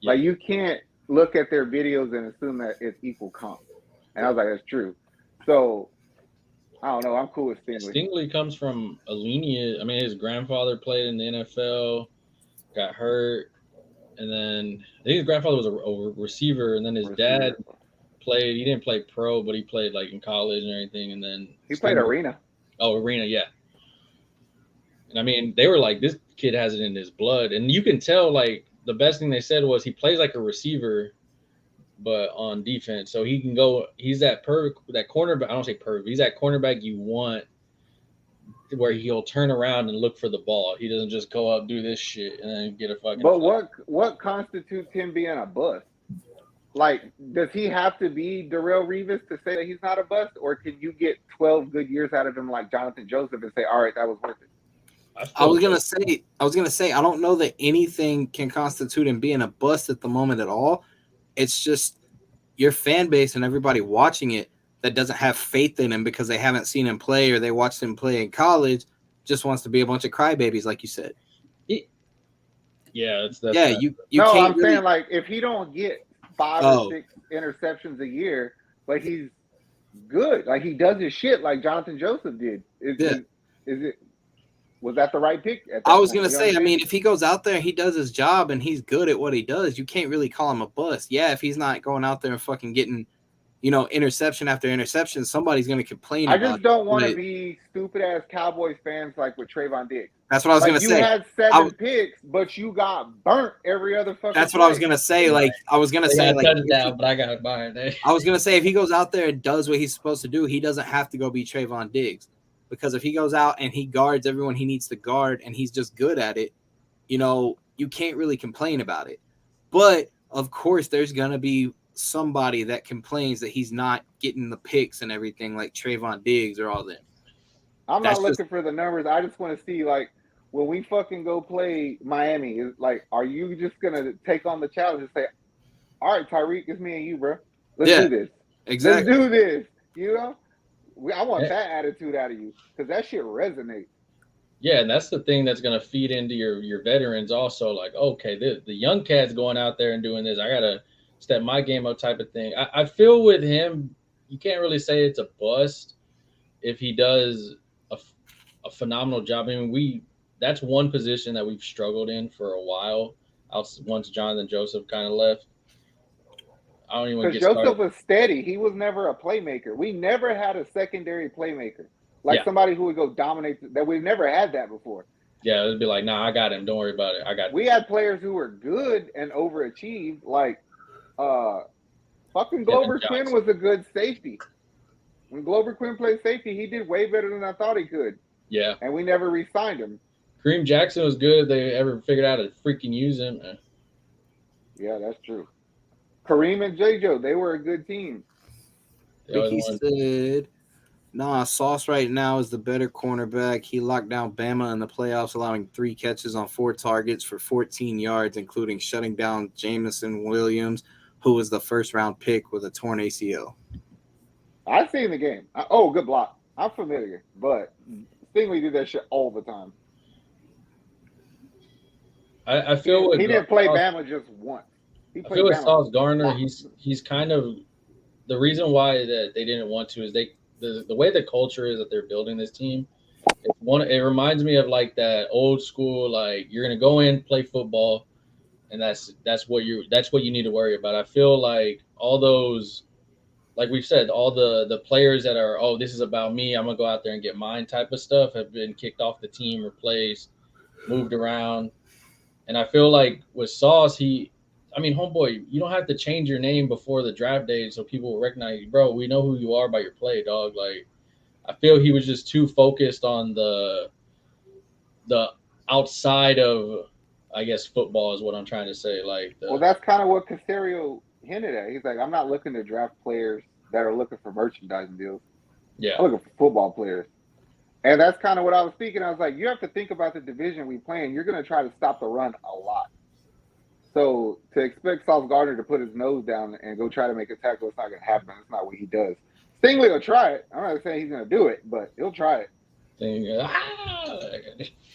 Yeah. Like, you can't look at their videos and assume that it's equal comp. And I was like, that's true. So, I don't know. I'm cool with Stingley. Stingley comes from a lineage. I mean, his grandfather played in the NFL, got hurt, and then I think his grandfather was a receiver, and then his dad played. He didn't play pro, but he played like in college and everything. And then he played arena. Oh, arena, yeah. And I mean, they were like, this kid has it in his blood, and you can tell. Like the best thing they said was he plays like a receiver, but on defense. So he can go, he's that cornerback. I don't say perfect. He's that cornerback you want where he'll turn around and look for the ball. He doesn't just go up, do this shit, and then get a fucking. But what constitutes him being a bust? Like, does he have to be Darrelle Revis to say that he's not a bust? Or can you get 12 good years out of him like Jonathan Joseph and say, all right, that was worth it? I was gonna say, I don't know that anything can constitute him being a bust at the moment at all. It's just your fan base and everybody watching it. that doesn't have faith in him because they haven't seen him play or they watched him play in college just wants to be a bunch of crybabies, like you said. That's you no, can't I'm saying like if he don't get 5 or 6 interceptions a year, but he's good, like he does his shit like Jonathan Joseph did. Was that the right pick? I was gonna say, I mean, if he goes out there and he does his job and he's good at what he does, you can't really call him a bust. Yeah, if he's not going out there and fucking getting, interception after interception, somebody's gonna complain. I just don't want to be stupid ass Cowboys fans like with Trayvon Diggs. That's what I was gonna say. You had 7 picks, but you got burnt every other fucking. That's what I was gonna say. Like I was gonna say, like touchdown, but I got Bayou. I was gonna say if he goes out there and does what he's supposed to do, he doesn't have to go be Trayvon Diggs. Because if he goes out and he guards everyone he needs to guard and he's just good at it, you can't really complain about it. But, of course, there's going to be somebody that complains that he's not getting the picks and everything like Trayvon Diggs or all them. I'm not looking for the numbers. I just want to see, like, when we fucking go play Miami, like, are you just going to take on the challenge and say, all right, Tyreek, it's me and you, bro. Let's do this. Exactly. Let's do this, I want that attitude out of you because that shit resonates. Yeah, and that's the thing that's going to feed into your veterans also. Like, okay, the young cat's going out there and doing this. I got to step my game up type of thing. I feel with him, you can't really say it's a bust if he does a phenomenal job. I mean, that's one position that we've struggled in for a while once Jonathan Joseph kind of left. I don't even get started. Joseph was steady. He was never a playmaker. We never had a secondary playmaker. Like somebody who would go dominate. That we've never had that before. Yeah, it'd be like, nah, I got him. Don't worry about it. We had players who were good and overachieved. Like, fucking Glover Quinn was a good safety. When Glover Quinn played safety, he did way better than I thought he could. Yeah. And we never re-signed him. Kareem Jackson was good if they ever figured out how to freaking use him. Yeah, that's true. Kareem and J-Jo, they were a good team. He said, Sauce right now is the better cornerback. He locked down Bama in the playoffs, allowing 3 catches on 4 targets for 14 yards, including shutting down Jameson Williams, who was the first-round pick with a torn ACL. I've seen the game. Good block. I'm familiar, but Stingley did that shit all the time. I feel he didn't play Bama just once. I feel with Sauce Gardner, he's kind of the reason why that they didn't want to is the way the culture is that they're building this team. It reminds me of like that old school, like you're gonna go in, play football, and that's what you need to worry about. I feel like all those, like we've said, all the players that are, this is about me, I'm gonna go out there and get mine type of stuff have been kicked off the team, replaced, moved around. And I feel like with Sauce, homeboy, you don't have to change your name before the draft day so people will recognize you. Bro, we know who you are by your play, dog. Like, I feel he was just too focused on the outside of, I guess, football is what I'm trying to say. Like, well, that's kind of what Caserio hinted at. He's like, I'm not looking to draft players that are looking for merchandising deals. Yeah. I'm looking for football players. And that's kind of what I was thinking. I was like, you have to think about the division we play in. You're going to try to stop the run a lot. So to expect Sauce Gardner to put his nose down and go try to make a tackle, it's not going to happen. That's not what he does. Stingley will try it. I'm not saying he's going to do it, but he'll try it.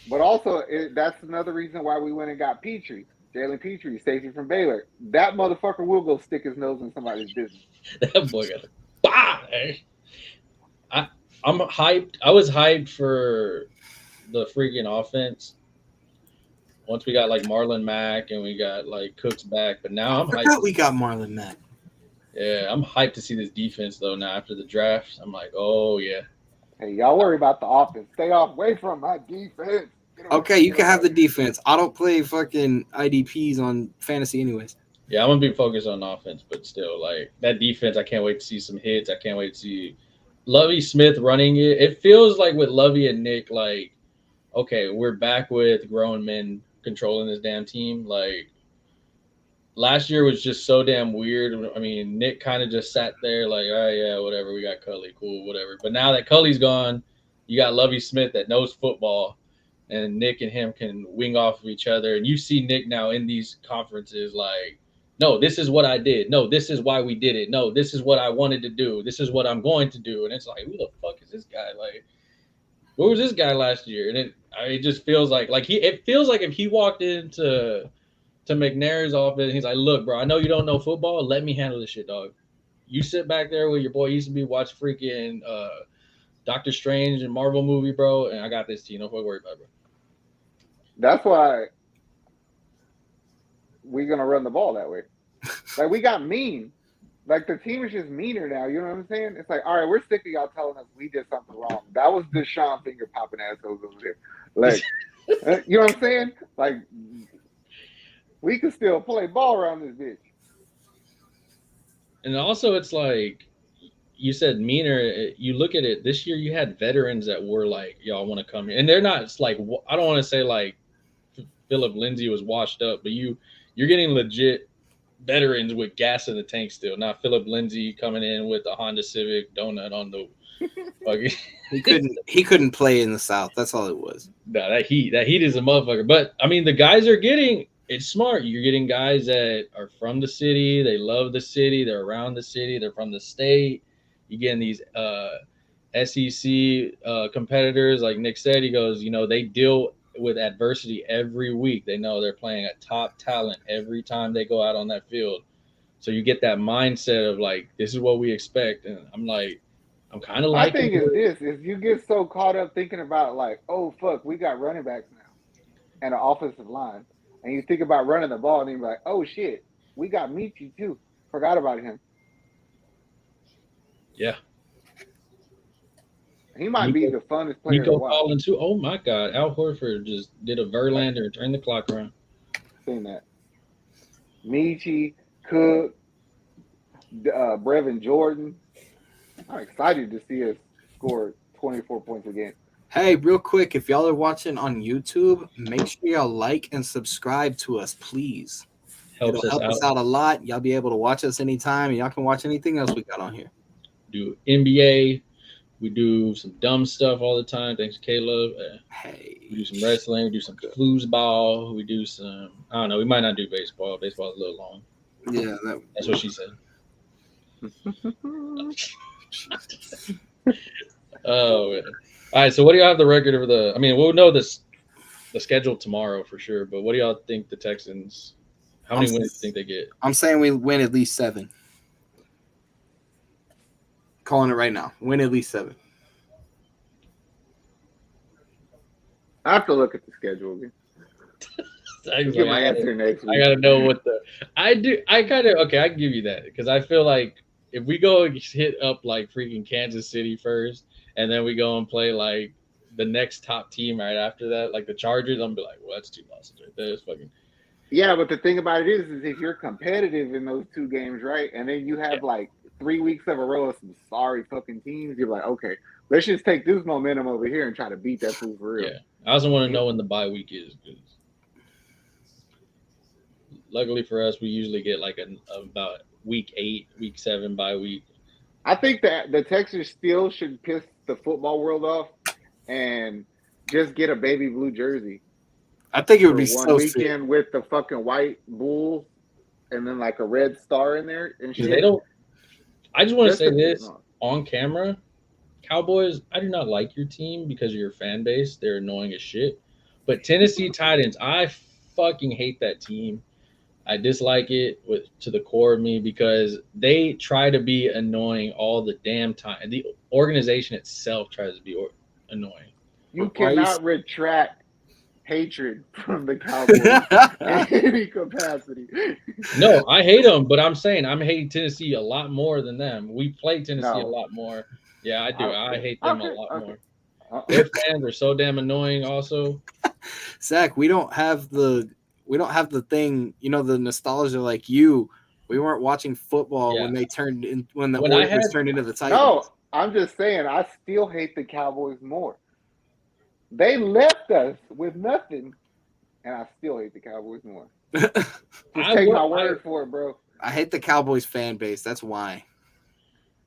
But also, that's another reason why we went and got Petrie, Jalen Petrie, safety from Baylor. That motherfucker will go stick his nose in somebody's business. That boy got a bye. I'm hyped. I was hyped for the freaking offense. Once we got like Marlon Mack and we got like Cooks back, but now I'm hyped. We got Marlon Mack. Yeah, I'm hyped to see this defense though. Now after the draft, I'm like, oh yeah. Hey, y'all worry about the offense. Stay away from my defense. Okay, you can have the defense. I don't play fucking IDPs on fantasy anyways. Yeah, I'm gonna be focused on offense, but still, like that defense, I can't wait to see some hits. I can't wait to see Lovie Smith running it. It feels like with Lovie and Nick, like, okay, we're back with grown men controlling this damn team. Like last year was just so damn weird. I mean, Nick kind of just sat there like, oh yeah, whatever. We got Cully, cool, whatever. But now that Cully's gone, you got Lovie Smith that knows football, and Nick and him can wing off of each other. And you see Nick now in these conferences, like No, this is what I did. No, this is why we did it. No, this is what I wanted to do. This is what I'm going to do. And it's like, who the fuck is this guy? Like, where was this guy last year? And it just feels like it feels like if he walked into McNair's office, he's like, look, bro, I know you don't know football. Let me handle this shit, dog. You sit back there with your boy. Used to be watch freaking Doctor Strange and Marvel movie, bro. And I got this team. Don't worry about it, bro. That's why we're gonna run the ball that way. Like, we got mean. Like, the team is just meaner now. You know what I'm saying? It's like, all right, we're sick of y'all telling us we did something wrong. That was Deshaun finger popping assholes over there. Like, you know what I'm saying? Like, we can still play ball around this bitch. And also, it's like you said, meaner. You look at it this year. You had veterans that were like, "Y'all want to come here," and they're not. It's like, I don't want to say like Philip Lindsay was washed up, but you're getting legit veterans with gas in the tank still. Not Philip Lindsay coming in with a Honda Civic donut on the. He couldn't play in the South. That's all it was. No, that heat is a motherfucker. But I mean, the guys are getting. It's smart. You're getting guys that are from the city. They love the city. They're around the city. They're from the state. You're getting these SEC competitors. Like Nick said, he goes, they deal with adversity every week. They know they're playing a top talent every time they go out on that field. So you get that mindset of like, this is what we expect. And I'm like, I'm kind of like. I think it's this. If you get so caught up thinking about like, oh, fuck, we got running backs now and an offensive line. And you think about running the ball, and you're like, "Oh shit, we got Michi too. Forgot about him." Yeah, he might be the funnest player to watch. Collins too. Oh my God, Al Horford just did a Verlander and turned the clock around. Seen that. Michi, Cook, Brevin Jordan. I'm excited to see us score 24 points a game. Hey, real quick, if y'all are watching on YouTube, make sure y'all like and subscribe to us, please. It'll help us out a lot. Y'all be able to watch us anytime, and y'all can watch anything else we got on here. Do NBA. We do some dumb stuff all the time. Thanks, Caleb. Hey. We do some wrestling. We do some foosball. We do some, I don't know. We might not do baseball. Baseball's a little long. Yeah. That's what she said. Oh, man. All right, so what do y'all have the record of the? I mean, we'll know the schedule tomorrow for sure. But what do y'all think the Texans? How many wins do you think they get? I'm saying we win at least 7. Calling it right now. Win at least 7. I have to look at the schedule again. Get my answer next week. I gotta know what the I do. I kind of okay. I can give you that because I feel like if we go and hit up like freaking Kansas City first. And then we go and play like the next top team right after that, like the Chargers. I'm gonna be like, well, that's 2 losses right there. It's fucking. Yeah, but the thing about it is if you're competitive in those 2 games, right, and then you have like 3 weeks of a row of some sorry fucking teams, you're like, okay, let's just take this momentum over here and try to beat that fool for real. Yeah, I also want to know when the bye week is. Luckily for us, we usually get like about week 8, week 7 bye week. I think that the Texans still should piss the football world off and just get a baby blue jersey. I think it would be one weekend with the fucking white bull and then like a red star in there and shit. They don't. I just want to say this on camera, Cowboys. I do not like your team because of your fan base. They're annoying as shit. But Tennessee Titans, I fucking hate that team. I dislike it to the core of me because they try to be annoying all the damn time. The organization itself tries to be annoying. You cannot retract hatred from the Cowboys in any capacity. No, I hate them, but I'm saying I'm hating Tennessee a lot more than them. We play Tennessee a lot more. Yeah, I do. I hate them a lot more. Their fans are so damn annoying also. Zach, we don't have the thing, the nostalgia like you. We weren't watching football when they turned in when the Warriors turned into the Titans. No, I'm just saying I still hate the Cowboys more. They left us with nothing, and I still hate the Cowboys more. Just take my word for it, bro. I hate the Cowboys fan base. That's why.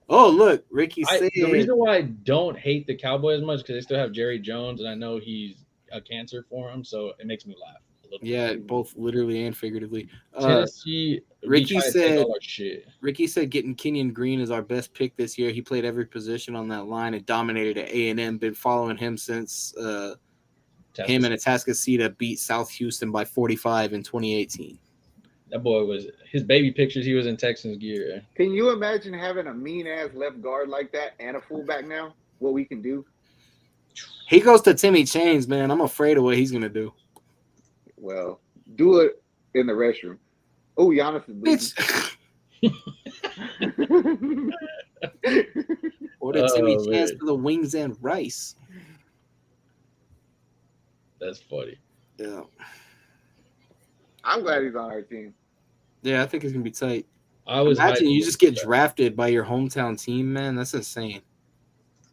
Oh, look, Ricky said the reason why I don't hate the Cowboys as much because they still have Jerry Jones, and I know he's a cancer for him, so it makes me laugh. Yeah, both literally and figuratively. Tennessee, Ricky said all our shit. Ricky said getting Kenyon Green is our best pick this year. He played every position on that line and dominated at A&M. Been following him since him and Atascocita beat South Houston by 45 in 2018. That boy was his baby pictures. He was in Texans gear. Can you imagine having a mean ass left guard like that and a fullback now? What we can do? He goes to Timmy Chains, man. I'm afraid of what he's gonna do. Well, do it in the restroom. Oh, Giannis is bleeding. Order Timmy Chains for the wings and rice. That's funny. Yeah. I'm glad he's on our team. Yeah, I think it's gonna be tight. Imagine you just get drafted by your hometown team, man. That's insane.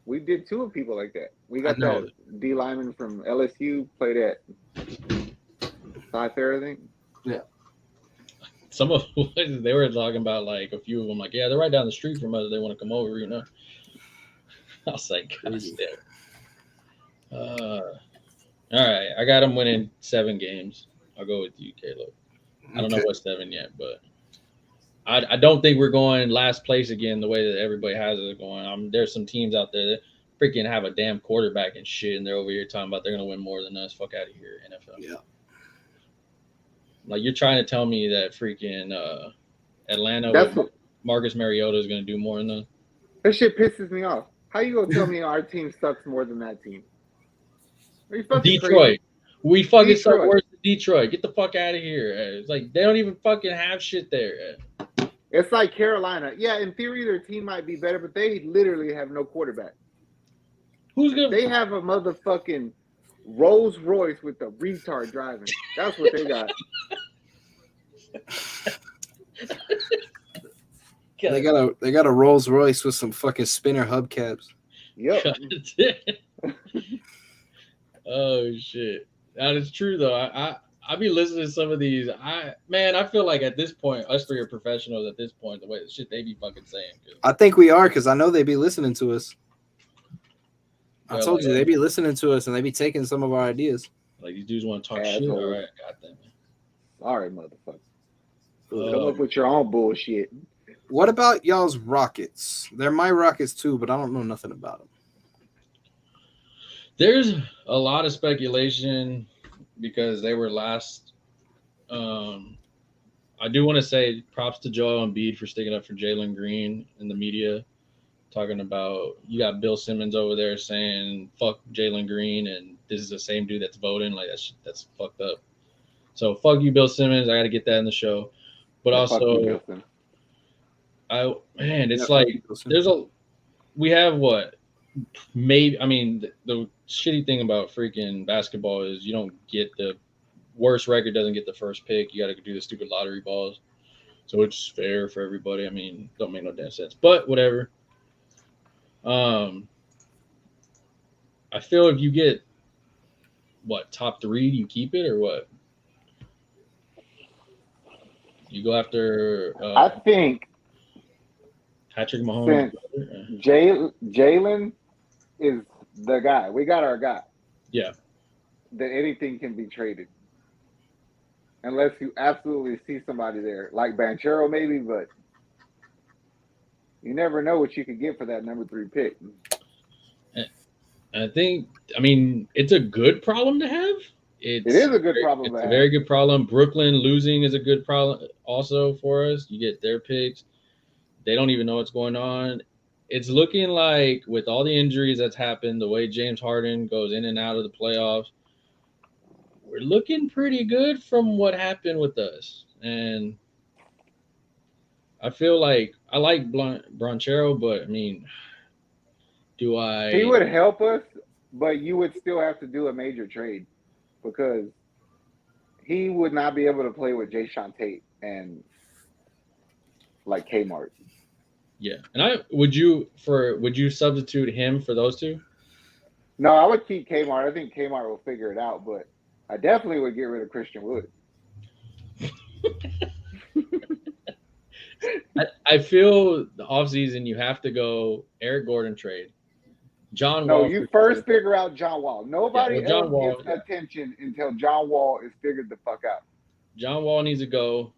We did two of people like that. We got that D lineman from LSU, played at Sci-Fair, I think. Yeah. Some of they were talking about like a few of them, like, yeah, they're right down the street from us. They want to come over, you know. I was like, gosh damn. All right, I got them winning 7 games. I'll go with you, Caleb. I don't know what's 7 yet, but I don't think we're going last place again the way that everybody has it going. There's some teams out there that freaking have a damn quarterback and shit, and they're over here talking about they're going to win more than us. Fuck out of here, NFL. Yeah. Like, you're trying to tell me that freaking Atlanta Marcus Mariota is going to do more than them? That shit pisses me off. How you going to tell me our team sucks more than that team? Are you fucking Detroit. crazy? We fucking suck worse than Detroit. Get the fuck out of here. It's like they don't even fucking have shit there. It's like Carolina. Yeah, in theory, their team might be better, but they literally have no quarterback. They have a motherfucking Rolls Royce with a retard driving. That's what they got. They got a Rolls Royce with some fucking spinner hubcaps. Yep. Oh shit. That is true though. I be listening to some of these. I feel like at this point, us three are professionals at this point, the way the shit they be fucking saying. I think we are, because I know they be listening to us. I told you they be listening to us and they be taking some of our ideas. Like, these dudes want to talk shit. All right, got them. All right, motherfucker. Come up with your own bullshit. What about y'all's Rockets? They're my Rockets too, but I don't know nothing about them. There's a lot of speculation because they were last. I do want to say props to Joel Embiid for sticking up for Jalen Green in the media, talking about, you got Bill Simmons over there saying fuck Jalen Green, and this is the same dude that's voting. Like, that's fucked up. So fuck you, Bill Simmons. I got to get that in the show. But also, we have what? Maybe, I mean, the shitty thing about freaking basketball is you don't get the worst record doesn't get the first pick. You got to do the stupid lottery balls. So it's fair for everybody. I mean, don't make no damn sense, but whatever. I feel if you get top 3, do you keep it or what? You go after I think Patrick Mahomes. Jalen is the guy. We got our guy. Yeah. That anything can be traded. Unless you absolutely see somebody there. Like Banchero maybe, but you never know what you could get for that number 3 pick. I think, I mean, it's a good problem to have. It is a good problem. It's a very good problem. Brooklyn losing is a good problem also for us. You get their picks. They don't even know what's going on. It's looking like, with all the injuries that's happened, the way James Harden goes in and out of the playoffs, we're looking pretty good from what happened with us. And I feel like I like Bronchero, but I mean, do I? He would help us, but you would still have to do a major trade because he would not be able to play with Jayshawn Tate and like Kmart. Yeah, and would you substitute him for those two? No, I would keep Kmart. I think Kmart will figure it out, but I definitely would get rid of Christian Wood. I feel the offseason you have to go Eric Gordon trade. John No, Wall. you first figure out John Wall. Nobody John else Wall, gets attention until John Wall is figured the fuck out. John Wall needs to go,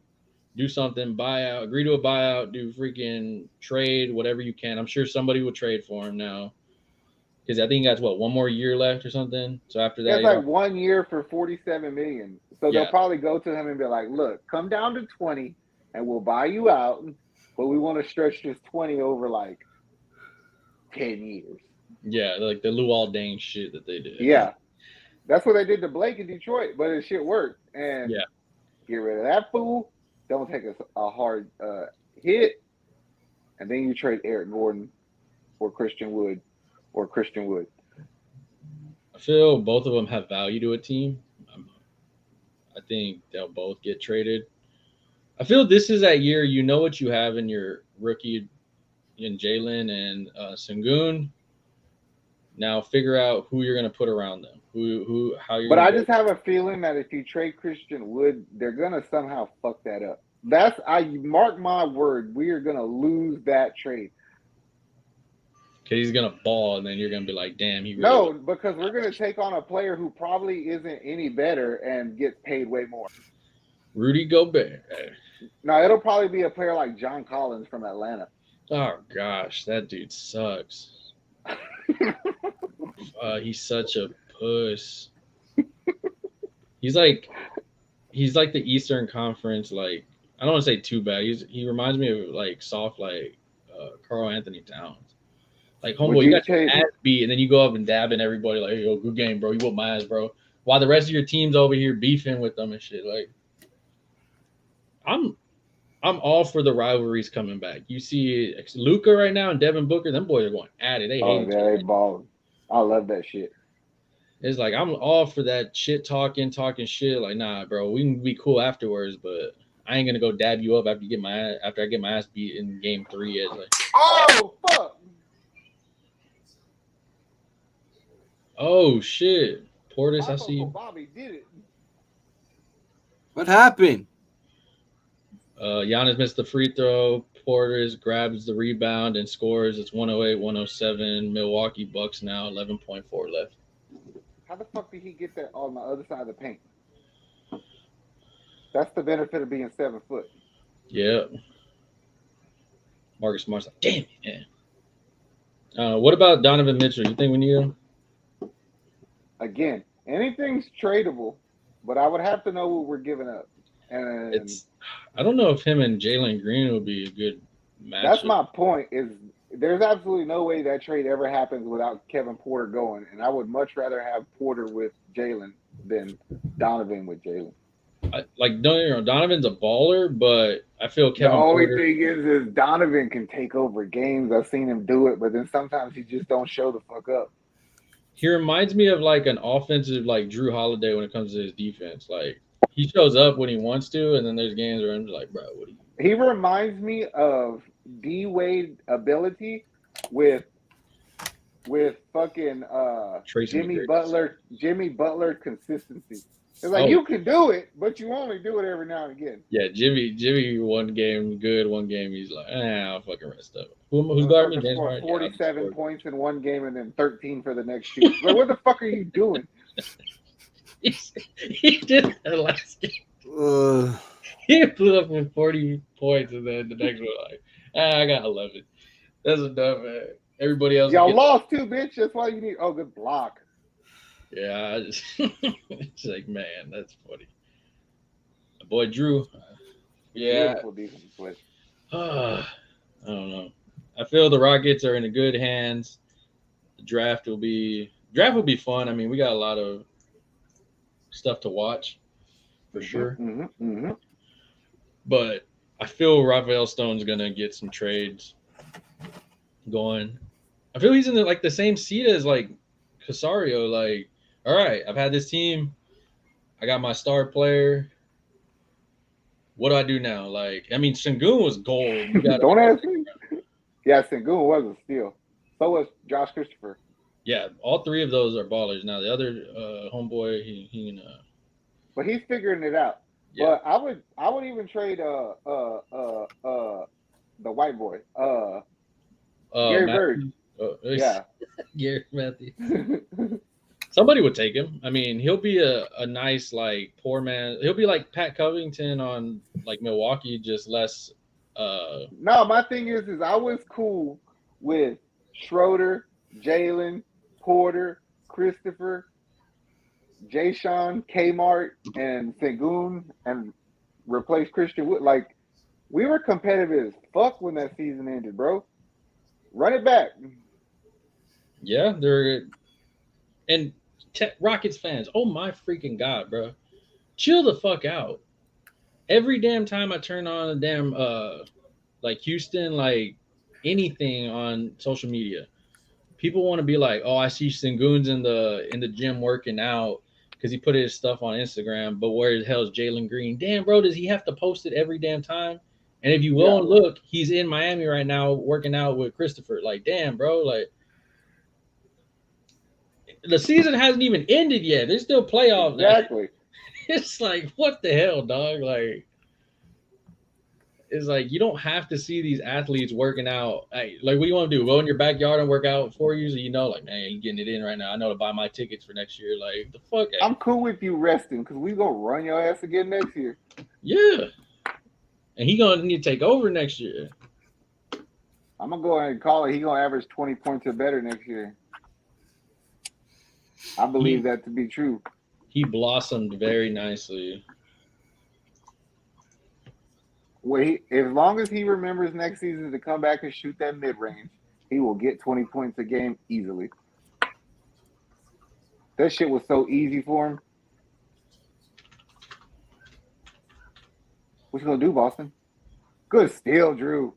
do something, buy out, agree to a buyout, do freaking trade, whatever you can. I'm sure somebody will trade for him now. Because I think that's one more year left or something. So after that, It's like 1 year for $47 million. So they'll probably go to him and be like, "Look, come down to 20, and we'll buy you out, but we want to stretch this 20 over like 10 years." Yeah, like the Luol Deng shit that they did. Yeah, that's what they did to Blake in Detroit, but it shit worked. And get rid of that fool. Don't take a hard hit, and then you trade Eric Gordon or Christian Wood. I feel both of them have value to a team. I think they'll both get traded. I feel this is that year. You know what you have in your rookie in Jalen and Sengun. Now figure out who you're going to put around them. How you're. But I just have a feeling that if you trade Christian Wood, they're going to somehow fuck that up. I mark my word, we are going to lose that trade. Because he's going to ball, and then you're going to be like, damn, he really No, because we're going to take on a player who probably isn't any better and gets paid way more. Rudy Gobert. No, it'll probably be a player like John Collins from Atlanta. Oh, gosh, that dude sucks. He's such a puss. He's like the Eastern Conference, like, I don't want to say too bad. He reminds me of, like, soft, like, Karl Anthony Towns. Like, homeboy, you got your ass beat, and then you go up and dab in everybody like, yo, good game, bro. You whooped my ass, bro. While the rest of your team's over here beefing with them and shit. Like, I'm all for the rivalries coming back. You see Luka right now and Devin Booker, them boys are going at it. They hate each other. They balling. I love that shit. It's like, I'm all for that shit talking shit. Like, nah, bro, we can be cool afterwards, but I ain't gonna go dab you up after I get my ass beat in game 3. It's like, oh fuck. Oh shit, Portis, I see you. Bobby did it. What happened? Giannis missed the free throw. Portis grabs the rebound and scores. It's 108-107. Milwaukee Bucks now, 11.4 left. How the fuck did he get that on the other side of the paint? That's the benefit of being 7 foot. Yeah. Marcus Smart's like, damn it, man. What about Donovan Mitchell? You think we need him? Again, anything's tradable, but I would have to know what we're giving up. And I don't know if him and Jalen Green would be a good match. That's my point. Is there's absolutely no way that trade ever happens without Kevin Porter going, and I would much rather have Porter with Jalen than Donovan with Jalen. Don't get me wrong, Donovan's a baller, but I feel Kevin Porter. The only thing is Donovan can take over games. I've seen him do it, but then sometimes he just don't show the fuck up. He reminds me of like an offensive like Drew Holiday when it comes to his defense. Like he shows up when he wants to, and then there's games where I'm just like, bro, what are you? He reminds me of D Wade ability with fucking Jimmy Butler consistency. It's like you can do it, but you only do it every now and again. Yeah, Jimmy one game good, one game he's like, I'll fucking rest up. Who's guarding me? 47 points in one game and then 13 for the next two. Like, what the fuck are you doing? He did that last game. He blew up with 40 points, and then the next one, like, I got 11. That's enough, man. Everybody else. Y'all lost too, bitch. That's why you need. Oh, good block. Yeah, it's like, man, that's funny. Boy, Drew. Yeah. I don't know. I feel the Rockets are in good hands. The draft will be fun. I mean, we got a lot of stuff to watch for sure. But I feel Rafael Stone's gonna get some trades going. I feel he's in the same seat as like Caserio. Like, all right, I've had this team. I got my star player. What do I do now? Like, I mean, Sengun was gold. Don't ask me. Yeah, Sengun was a steal. So was Josh Christopher. Yeah, all three of those are ballers. Now the other homeboy, he but he's figuring it out. Yeah. But I would even trade the white boy. Gary Bird. Yeah. Gary Matthews. Somebody would take him. I mean, he'll be a nice, like, poor man. He'll be like Pat Covington on, like, Milwaukee, just less. No, my thing is I was cool with Schroeder, Jalen, Porter, Christopher, Jay-Sean, Kmart, and Sengun, and replace Christian Wood. Like, we were competitive as fuck when that season ended, bro. Run it back. Yeah, they're and Rockets fans. Oh my freaking god, bro! Chill the fuck out. Every damn time I turn on a damn like Houston, like anything on social media, people want to be like, "Oh, I see Sengun's in the gym working out because he put his stuff on Instagram." But where the hell is Jalen Green? Damn, bro, does he have to post it every damn time? And if you go and look, he's in Miami right now working out with Christopher. Like, damn, bro, like the season hasn't even ended yet. There's still playoffs. Exactly. It's like, what the hell, dog? Like, it's like you don't have to see these athletes working out. Hey, like, what do you want to do? Go in your backyard and work out for you? So you know, like, man, you getting it in right now. I know to buy my tickets for next year. Like, the fuck? Hey. I'm cool with you resting because we gonna run your ass again next year. Yeah. And he gonna need to take over next year. I'm gonna go ahead and call it. He gonna average 20 points or better next year. I believe that to be true. He blossomed very nicely. Well, as long as he remembers next season to come back and shoot that mid range, he will get 20 points a game easily. That shit was so easy for him. What you gonna do, Boston? Good steal, Drew.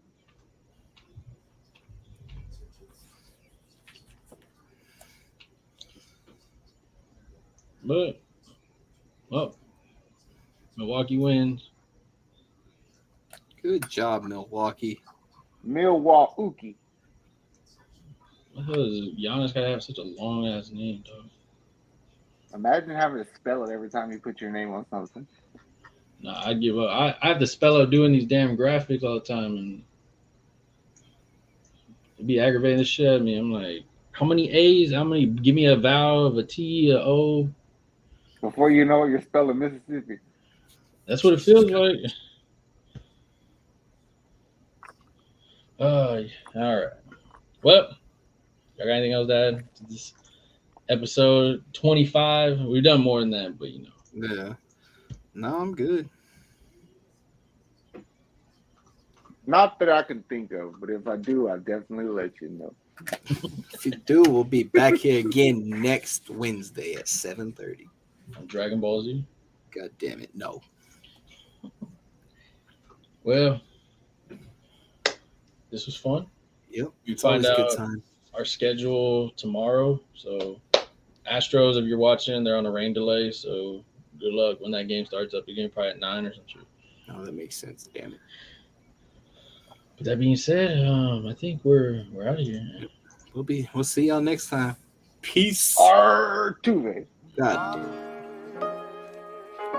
But, well, Milwaukee wins. Good job, Milwaukee. Milwaukee. What the hell is Giannis gotta have such a long ass name, dog? Imagine having to spell it every time you put your name on something. Nah, I'd give up. I have to spell out doing these damn graphics all the time, and it'd be aggravating the shit out of me. I'm like, how many A's? How many? Give me a vowel of a T, a O. Before you know it, you're spelling Mississippi. That's what it feels like. All right. Well, y'all got anything else to add to this episode 25? We've done more than that, but you know. Yeah. No, I'm good. Not that I can think of, but if I do, I'll definitely let you know. If you do, we'll be back here again next Wednesday at 7:30. On Dragon Ball Z. God damn it, no. Well, this was fun. Yep. We It's find always a out good time. our schedule tomorrow. So, Astros, if you're watching, they're on a rain delay. So, good luck when that game starts up again, probably at 9 or some shit. No, that makes sense. Damn it. But that being said, I think we're out of here. We'll see y'all next time. Peace. Tuesday. God damn.